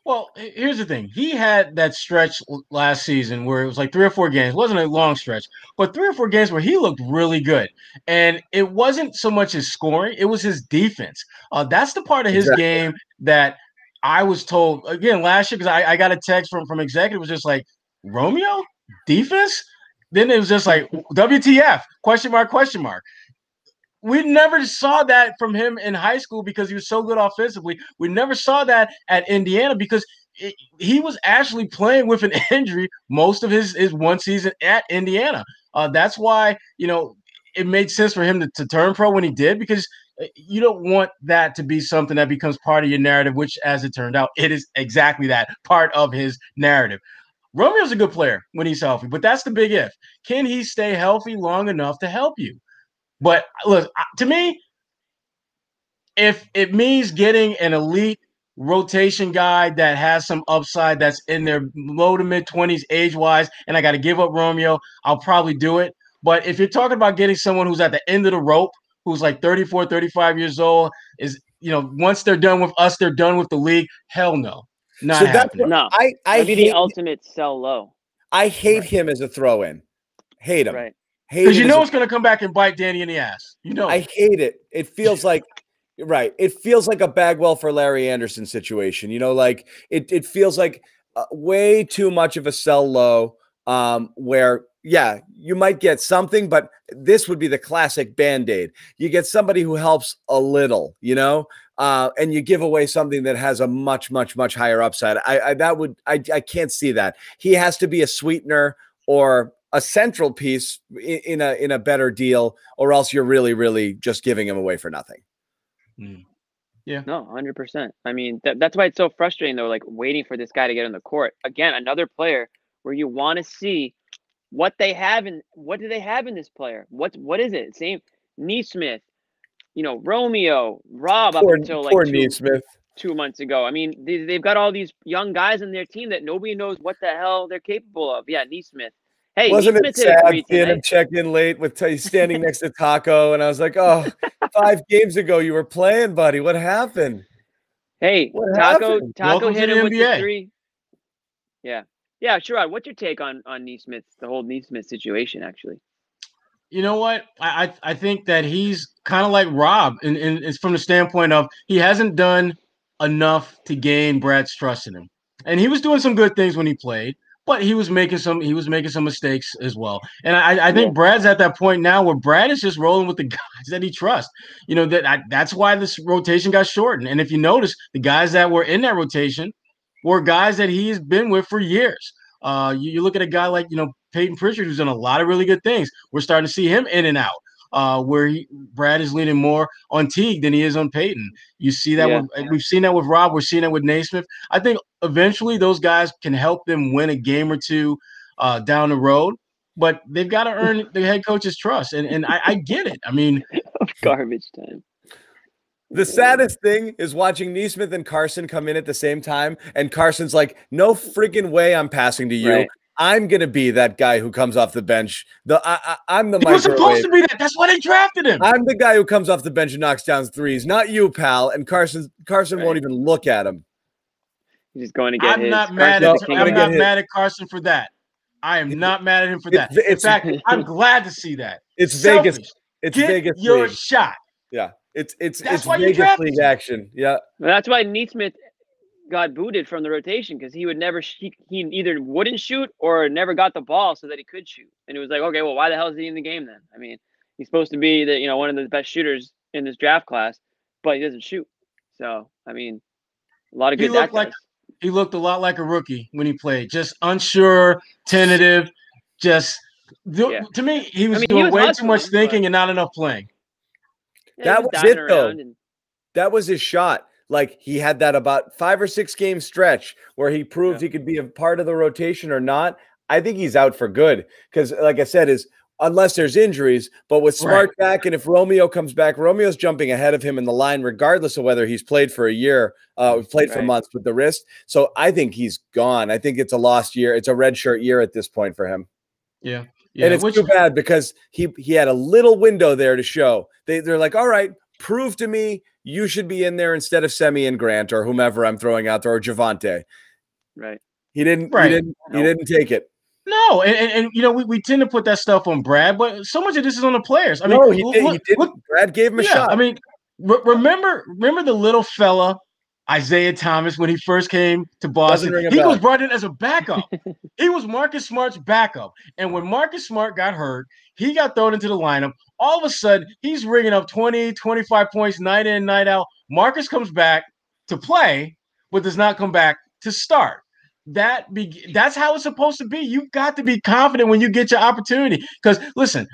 Well, here's the thing. He had that stretch last season where it was like 3 or 4 games. It wasn't a long stretch, but 3 or 4 games where he looked really good. And it wasn't so much his scoring, it was his defense. That's the part of his game that I was told, again, last year, because I got a text from executive, was just like, Romeo? Defense? Then it was just like, WTF? Question mark, question mark. We never saw that from him in high school because he was so good offensively. We never saw that at Indiana because he was actually playing with an injury most of his one season at Indiana. That's why, it made sense for him to turn pro when he did, because you don't want that to be something that becomes part of your narrative, which, as it turned out, it is exactly that, part of his narrative. Romeo's a good player when he's healthy, but that's the big if. Can he stay healthy long enough to help you? But look, to me, if it means getting an elite rotation guy that has some upside, that's in their low to mid-20s age-wise, and I got to give up Romeo, I'll probably do it. But if you're talking about getting someone who's at the end of the rope, who's like 34, 35 years old, once they're done with us, they're done with the league, hell no. Not happening. No, I'd be the ultimate sell low. I hate him as a throw-in. Hate him. Right. Because it's going to come back and bite Danny in the ass. I hate it. It feels like It feels like a Bagwell for Larry Anderson situation. It feels like way too much of a sell low where, yeah, you might get something, but this would be the classic Band-Aid. You get somebody who helps a little, and you give away something that has a much, much, much higher upside. I can't see that. He has to be a sweetener or a central piece in a better deal, or else you're really, really just giving him away for nothing. Yeah. No, 100%. I mean, that's why it's so frustrating, though, like waiting for this guy to get on the court. Again, another player where you want to see what they have and what do they have in this player? What is it? Same Nesmith, Romeo, Rob up until like Nesmith 2 months ago. I mean, they've got all these young guys on their team that nobody knows what the hell they're capable of. Yeah, Nesmith. Hey, wasn't Nesmith it sad seeing him check in late with standing next to Taco? And I was like, oh, 5 games ago you were playing, buddy. What happened? Hey, Taco hit him with the 3. Yeah. Sherrod, what's your take on Nesmith, the whole Nesmith situation, actually? You know what? I think that he's kind of like Rob, and it's from the standpoint of he hasn't done enough to gain Brad's trust in him. And he was doing some good things when he played, but he was making some mistakes as well. And I think Brad's at that point now where Brad is just rolling with the guys that he trusts. You know, that's why this rotation got shortened. And if you notice, the guys that were in that rotation were guys that he's been with for years. You look at a guy like, Payton Pritchard, who's done a lot of really good things. We're starting to see him in and out, where Brad is leaning more on Teague than he is on Payton. You see that we've seen that with Rob. We're seeing that with Nesmith. I think eventually those guys can help them win a game or two down the road, but they've got to earn the head coach's trust. And I get it. I mean, garbage time. The saddest thing is watching Nesmith and Carson come in at the same time, and Carson's like, no freaking way I'm passing to you. Right. I'm going to be that guy who comes off the bench. I'm the microwave. He was supposed to be that. That's why they drafted him. I'm the guy who comes off the bench and knocks down threes, not you, pal. And Carson won't even look at him. He's just going to get I'm not mad at Carson for that. I am not mad at him for that. In fact, I'm glad to see that. It's selfish. Vegas. It's get Vegas your league. shot. Yeah. It's Vegas league action. Yeah. Well, that's why Nesmith got booted from the rotation, because he would never he either wouldn't shoot or never got the ball so that he could shoot. And it was like, okay, well, why the hell is he in the game then? I mean, he's supposed to be one of the best shooters in this draft class, but he doesn't shoot. So, I mean, a lot of good he looked a lot like a rookie when he played. Just unsure, tentative, to me, he was doing way too much thinking and not enough playing. Yeah, that was it, though. That was his shot. Like, he had that about 5 or 6 game stretch where he proved he could be a part of the rotation or not. I think he's out for good because, like I said, unless there's injuries. But with Smart back, and if Romeo comes back, Romeo's jumping ahead of him in the line, regardless of whether he's played for a year, played for months with the wrist. So I think he's gone. I think it's a lost year. It's a redshirt year at this point for him. Yeah. And it's too bad because he had a little window there to show. They're like, all right, prove to me you should be in there instead of Semi and Grant or whomever I'm throwing out there, or Javante. Right. He didn't take it. No, and we tend to put that stuff on Brad, but so much of this is on the players. I mean, no, he didn't. Brad gave him a shot. I mean, remember the little fella Isaiah Thomas when he first came to Boston? He was brought in as a backup. He was Marcus Smart's backup, and when Marcus Smart got hurt, he got thrown into the lineup. All of a sudden, he's ringing up 20, 25 points night in, night out. Marcus comes back to play, but does not come back to start. That's how it's supposed to be. You've got to be confident when you get your opportunity. Because, listen,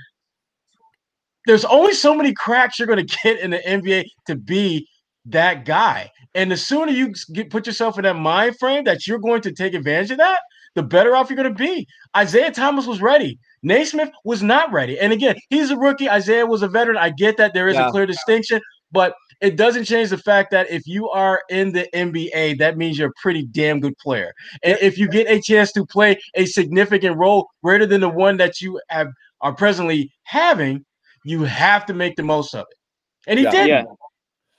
there's only so many cracks you're going to get in the NBA to be that guy. And the sooner you put yourself in that mind frame that you're going to take advantage of that, the better off you're going to be. Isaiah Thomas was ready. Nesmith was not ready. And again, he's a rookie. Isaiah was a veteran. I get that there is a clear distinction, but it doesn't change the fact that if you are in the NBA, that means you're a pretty damn good player. And if you get a chance to play a significant role greater than the one that you are presently having, you have to make the most of it. And he did. Yeah.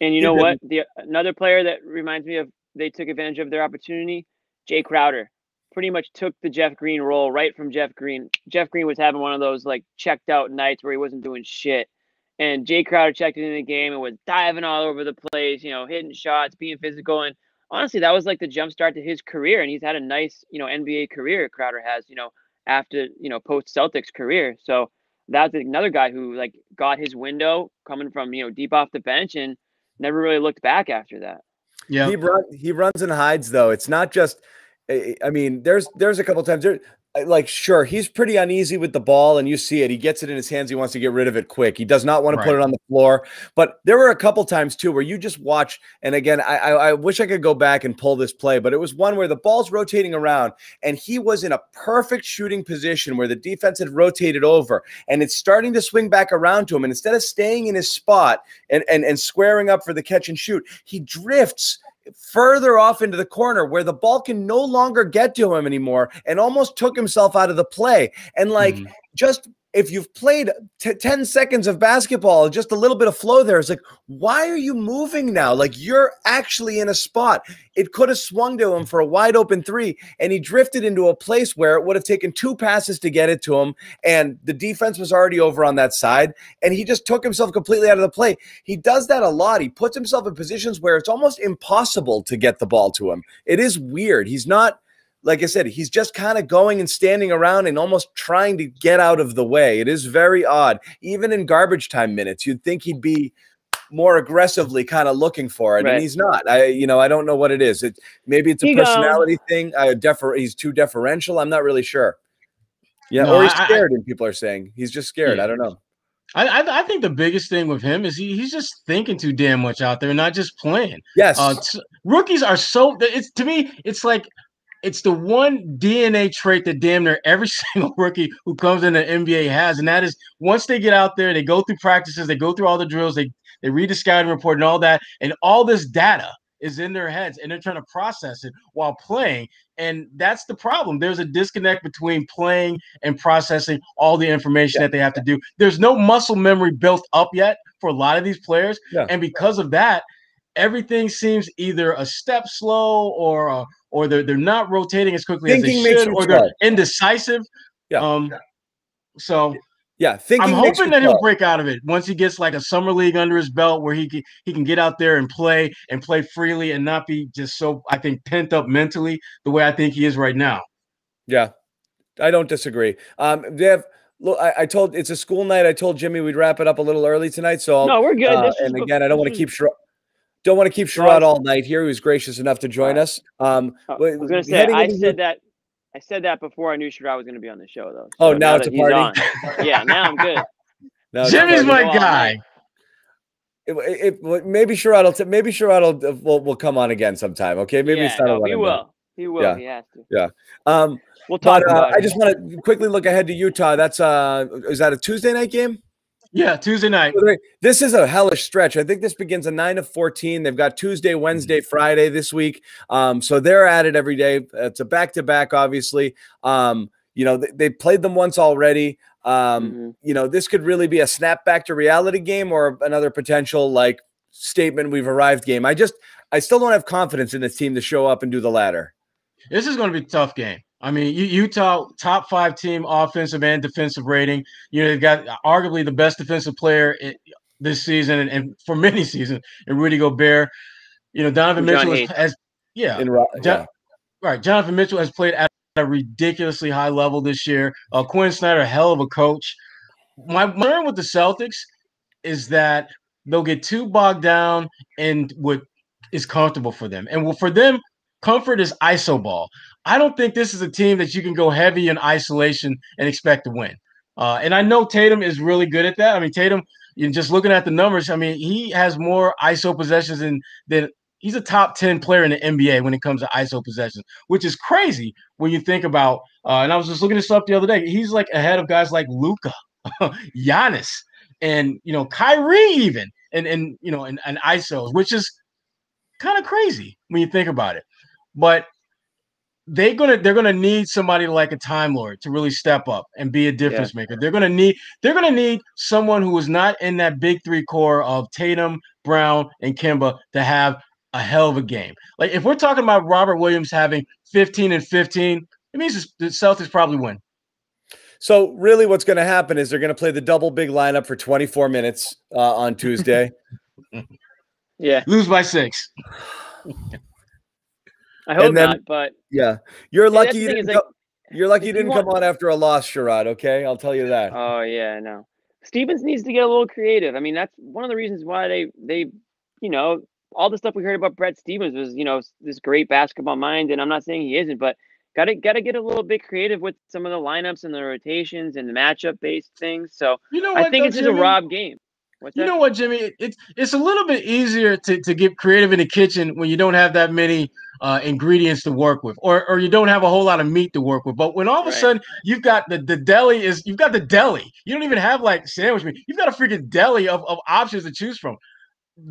And you know what? Another player that reminds me of they took advantage of their opportunity, Jay Crowder. Pretty much took the Jeff Green role right from Jeff Green. Jeff Green was having one of those like checked out nights where he wasn't doing shit. And Jay Crowder checked in the game and was diving all over the place, hitting shots, being physical. And honestly, that was like the jump start to his career. And he's had a nice, NBA career Crowder has, after, post Celtics career. So that's another guy who like got his window coming from, deep off the bench and never really looked back after that. Yeah. He runs and hides though. It's not just, I mean, there's a couple times sure, he's pretty uneasy with the ball and you see it. He gets it in his hands. He wants to get rid of it quick. He does not want to put it on the floor. But there were a couple times too where you just watch. And again, I wish I could go back and pull this play, but it was one where the ball's rotating around and he was in a perfect shooting position where the defense had rotated over and it's starting to swing back around to him. And instead of staying in his spot and squaring up for the catch and shoot, he drifts further off into the corner where the ball can no longer get to him anymore and almost took himself out of the play. And just if you've played 10 seconds of basketball, just a little bit of flow there, it's like, why are you moving now? Like, you're actually in a spot. It could have swung to him for a wide open three, and he drifted into a place where it would have taken 2 passes to get it to him, and the defense was already over on that side, and he just took himself completely out of the play. He does that a lot. He puts himself in positions where it's almost impossible to get the ball to him. It is weird. He's not, like I said, he's just kind of going and standing around and almost trying to get out of the way. It is very odd. Even in garbage time minutes, you'd think he'd be more aggressively kind of looking for it, and he's not. I don't know what it is. Maybe it's a personality thing. He's too deferential. I'm not really sure. Yeah, no, or he's scared, and people are saying he's just scared. Yeah. I don't know. I think the biggest thing with him is he's just thinking too damn much out there, not just playing. Yes, rookies are so. To me, it's like. It's the one DNA trait that damn near every single rookie who comes in the NBA has, and that is once they get out there, they go through practices, they go through all the drills, they read the scouting report and all that, and all this data is in their heads, and they're trying to process it while playing, and that's the problem. There's a disconnect between playing and processing all the information that they have to do. There's no muscle memory built up yet for a lot of these players, and because of that, everything seems either a step slow or they're not rotating as quickly as they should, or they're indecisive. So I'm hoping that he'll break out of it once he gets like a summer league under his belt where he can get out there and play freely and not be just so, I think, pent up mentally the way I think he is right now. Yeah, I don't disagree. They have. Look, told it's a school night. I told Jimmy we'd wrap it up a little early tonight. So no, we're good. And again, I don't want to keep Sherrod all night here. He was gracious enough to join us. I was going to say, I said that before I knew Sherrod was going to be on the show, though. So now it's a party? Yeah, now I'm good. Jimmy's my guy. Maybe Sherrod will come on again sometime. Okay, maybe it's not. He will. He will. Yeah. He has to. Yeah. We'll talk about it. I just want to quickly look ahead to Utah. That's is that a Tuesday night game? Yeah, Tuesday night. This is a hellish stretch. I think this begins at 9 of 14. They've got Tuesday, Wednesday, Friday this week. So they're at it every day. It's a back-to-back, obviously. They played them once already. This could really be a snap back to reality game or another potential statement we've arrived game. I still don't have confidence in this team to show up and do the latter. This is going to be a tough game. I mean, Utah, top 5 team offensive and defensive rating. They've got arguably the best defensive player this season and for many seasons in Rudy Gobert. Donovan Mitchell Jonathan Mitchell has played at a ridiculously high level this year. Quinn Snyder, hell of a coach. My concern with the Celtics is that they'll get too bogged down in what is comfortable for them. And for them, comfort is iso ball. I don't think this is a team that you can go heavy in isolation and expect to win. And I know Tatum is really good at that. I mean, Tatum, just looking at the numbers, I mean, he has more ISO possessions than he's a top 10 player in the NBA when it comes to ISO possessions, which is crazy when you think about, and I was just looking this up the other day, he's like ahead of guys like Luka, Giannis, and, Kyrie even, and ISOs, which is kind of crazy when you think about it. But they're gonna need somebody like a Time Lord to really step up and be a difference maker. They're gonna need someone who is not in that big 3 core of Tatum, Brown, and Kemba to have a hell of a game. Like if we're talking about Robert Williams having 15 and 15, it means the Celtics probably win. So really what's going to happen is they're going to play the double big lineup for 24 minutes on Tuesday. Lose by 6. I hope not, but you're lucky you didn't come on after a loss, Sherrod. Okay, I'll tell you that. Oh yeah, no. Stevens needs to get a little creative. I mean, that's one of the reasons why they all the stuff we heard about Brett Stevens was this great basketball mind, and I'm not saying he isn't, but gotta get a little bit creative with some of the lineups and the rotations and the matchup based things. So I think it's just a Rob game. You know what, Jimmy? It's a little bit easier to get creative in the kitchen when you don't have that many ingredients to work with, or you don't have a whole lot of meat to work with. But when all of a sudden you've got the deli you've got the deli. You don't even have like sandwich meat. You've got a freaking deli of options to choose from.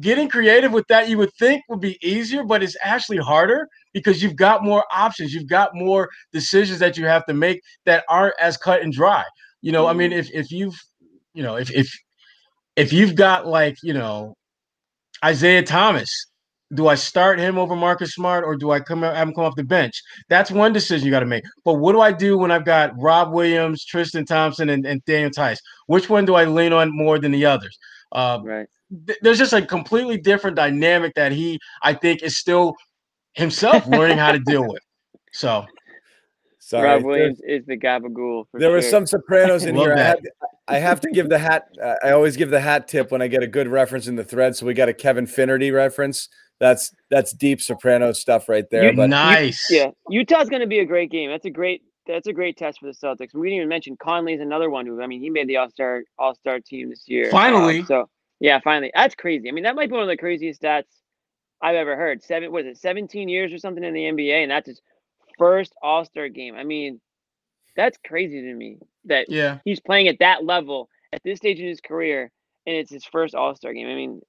Getting creative with that, you would think would be easier, but it's actually harder because you've got more options. You've got more decisions that you have to make that aren't as cut and dry. You know, I mean, if you've, you know, if you've got like, you know, Isaiah Thomas, do I start him over Marcus Smart or do I have him come off the bench? That's one decision you got to make. But what do I do when I've got Rob Williams, Tristan Thompson, and Daniel Tice? Which one do I lean on more than the others? Right. There's just a completely different dynamic that I think, is still himself learning how to deal with. So, sorry, Rob Williams is the gabagool. There was some Sopranos in here. I have to give the hat. I always give the hat tip when I get a good reference in the thread. So we got a Kevin Finnerty reference. That's deep Sopranos stuff right there. Nice. Utah's going to be a great game. That's a great test for the Celtics. We didn't even mention Conley's another one who, I mean, he made the All-Star team this year. Finally. Finally. That's crazy. I mean, that might be one of the craziest stats I've ever heard. 17 years or something in the NBA, and that's his first All-Star game. I mean, that's crazy to me that he's playing at that level at this stage in his career, and it's his first All-Star game. I mean,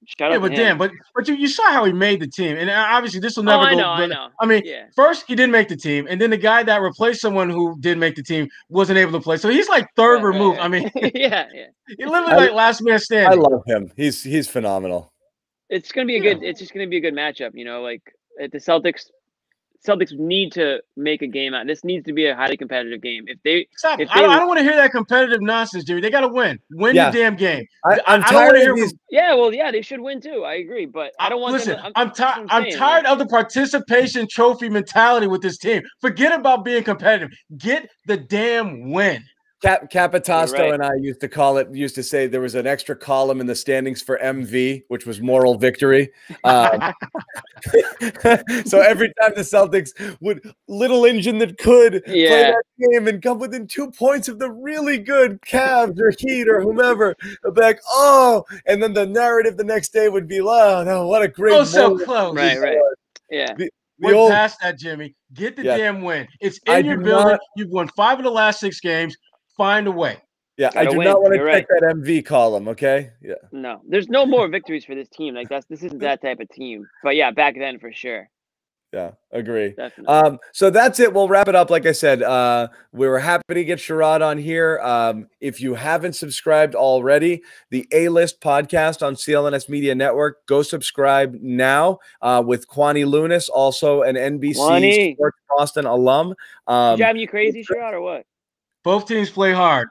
shout out to him. But you saw how he made the team, and obviously this will never go. I know. I mean, first he didn't make the team, and then the guy that replaced someone who did make the team wasn't able to play. So he's like third removed. Right. I mean, he literally like last man standing. I love him. He's phenomenal. It's gonna be a good. It's just gonna be a good matchup. You know, like at the Celtics need to make a game out. This needs to be a highly competitive game. I don't want to hear that competitive nonsense, Jimmy. They got to win. Win the damn game. I'm tired of these. They should win too. I agree, but I don't want. Listen, I'm tired of the participation trophy mentality with this team. Forget about being competitive. Get the damn win. Capitasto and I used to say there was an extra column in the standings for MV, which was moral victory. So every time the Celtics would little engine that could play that game and come within 2 points of the really good Cavs or Heat or whomever, back, and then the narrative the next day would be, oh, no, what a great so close. Right. Yeah. We're past that, Jimmy. Get the damn win. It's in your building. You've won 5 of the last 6 games. Find a way. Yeah, I do not want to check that MV column, okay? Yeah. No, there's no more victories for this team. Like this isn't that type of team. But yeah, back then for sure. Yeah, agree. Definitely. So that's it. We'll wrap it up. Like I said, we were happy to get Sherrod on here. If you haven't subscribed already, the A-List podcast on CLNS Media Network, go subscribe now with Kwani Lunis, also an NBC Sports Boston alum. Driving you crazy, Sherrod, or what? Both teams play hard.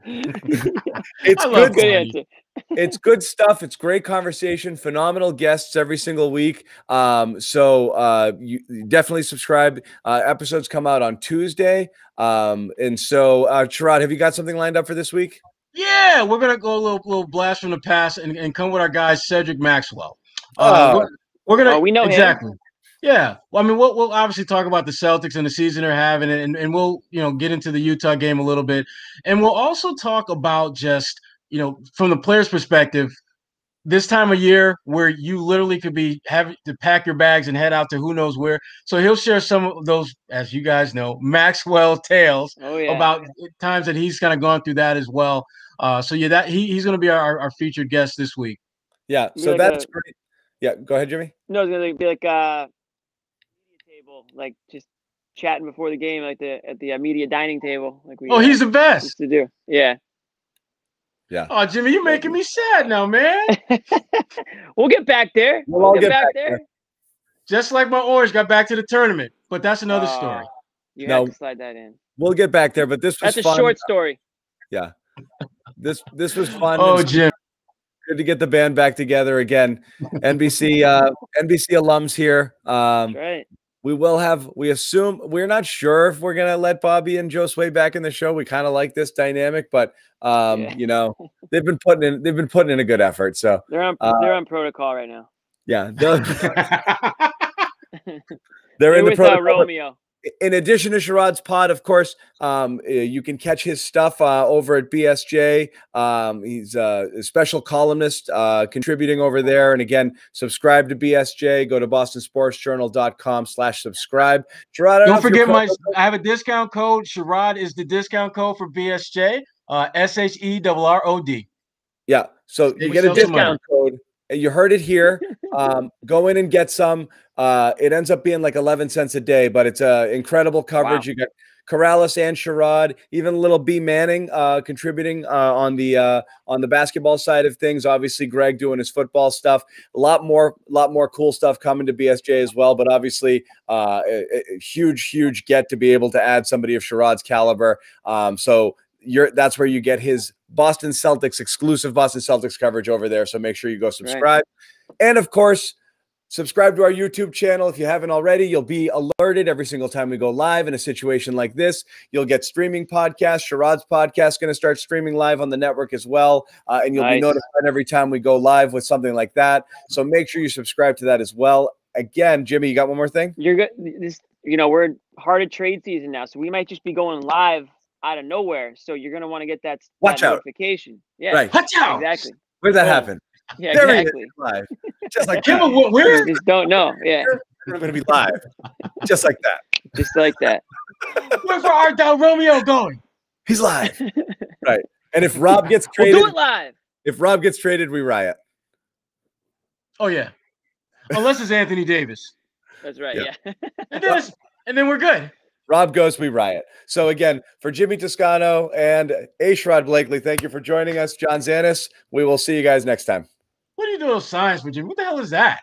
It's good answer. It's good stuff. It's great conversation. Phenomenal guests every single week. So you definitely subscribe. Episodes come out on Tuesday. And so, Sherrod, have you got something lined up for this week? Yeah, we're gonna go a little blast from the past and come with our guy Cedric Maxwell. We're gonna we know exactly. Him. Yeah, well, I mean, we'll obviously talk about the Celtics and the season they're having, and we'll get into the Utah game a little bit, and we'll also talk about just from the player's perspective, this time of year where you literally could be having to pack your bags and head out to who knows where. So he'll share some of those, as you guys know, Maxwell tales about times that he's kind of gone through that as well. So he's going to be our featured guest this week. Yeah, so that's great. Yeah, go ahead, Jimmy. No, it's going to be like table, like just chatting before the game, like at the media dining table, like we. He's the best. Used to do, yeah. Oh, Jimmy, you're making me sad now, man. We'll get back there. We'll get back there. Just like my Orange got back to the tournament, but that's another story. You have to slide that in. We'll get back there, but this was fun. Short story. Yeah, this was fun. Oh, Jim. Good to get the band back together again. NBC alums here. That's right. We assume, we're not sure if we're going to let Bobby and Joe Sway back in the show. We kind of like this dynamic, but they've been putting in a good effort. So they're on protocol right now. Yeah. They're in the protocol. Romeo. In addition to Sherrod's pod, of course, you can catch his stuff over at BSJ. He's a special columnist contributing over there. And again, subscribe to BSJ. Go to bostonsportsjournal.com/subscribe. Sherrod, don't forget I have a discount code. Sherrod is the discount code for BSJ. SHERROD. Yeah. So you get a discount code. You heard it here. Go in and get some. It ends up being like 11 cents a day, but it's incredible coverage. Wow. You got Corrales and Sherrod, even little B Manning contributing on the basketball side of things. Obviously, Greg doing his football stuff. A lot more cool stuff coming to BSJ as well. But obviously, a huge get to be able to add somebody of Sherrod's caliber. So that's where you get his Boston Celtics exclusive Boston Celtics coverage over there. So make sure you go subscribe. Right. And of course, subscribe to our YouTube channel. If you haven't already, you'll be alerted every single time we go live in a situation like this. You'll get streaming podcasts. Sherrod's podcast going to start streaming live on the network as well. And you'll be notified every time we go live with something like that. So make sure you subscribe to that as well. Again, Jimmy, you got one more thing? You're good. We're hard at trade season now, so we might just be going live out of nowhere. So you're going to want to get that notification. Yeah. Right. Watch out. Exactly. Where'd that happen? Yeah, there exactly. Live. Just like where? Just don't know. Yeah. We're going to be live. Just like that. Just like that. Where's our Art Romeo going? He's live. Right. And if Rob gets traded, we'll do it live. If Rob gets traded, we riot. Oh yeah. Unless it's Anthony Davis. That's right. Yeah. and then we're good. Rob goes, we riot. So again, for Jimmy Toscano and A Sherrod Blakely, thank you for joining us. John Zannis, we will see you guys next time. What are you doing those signs for, Jimmy? What the hell is that?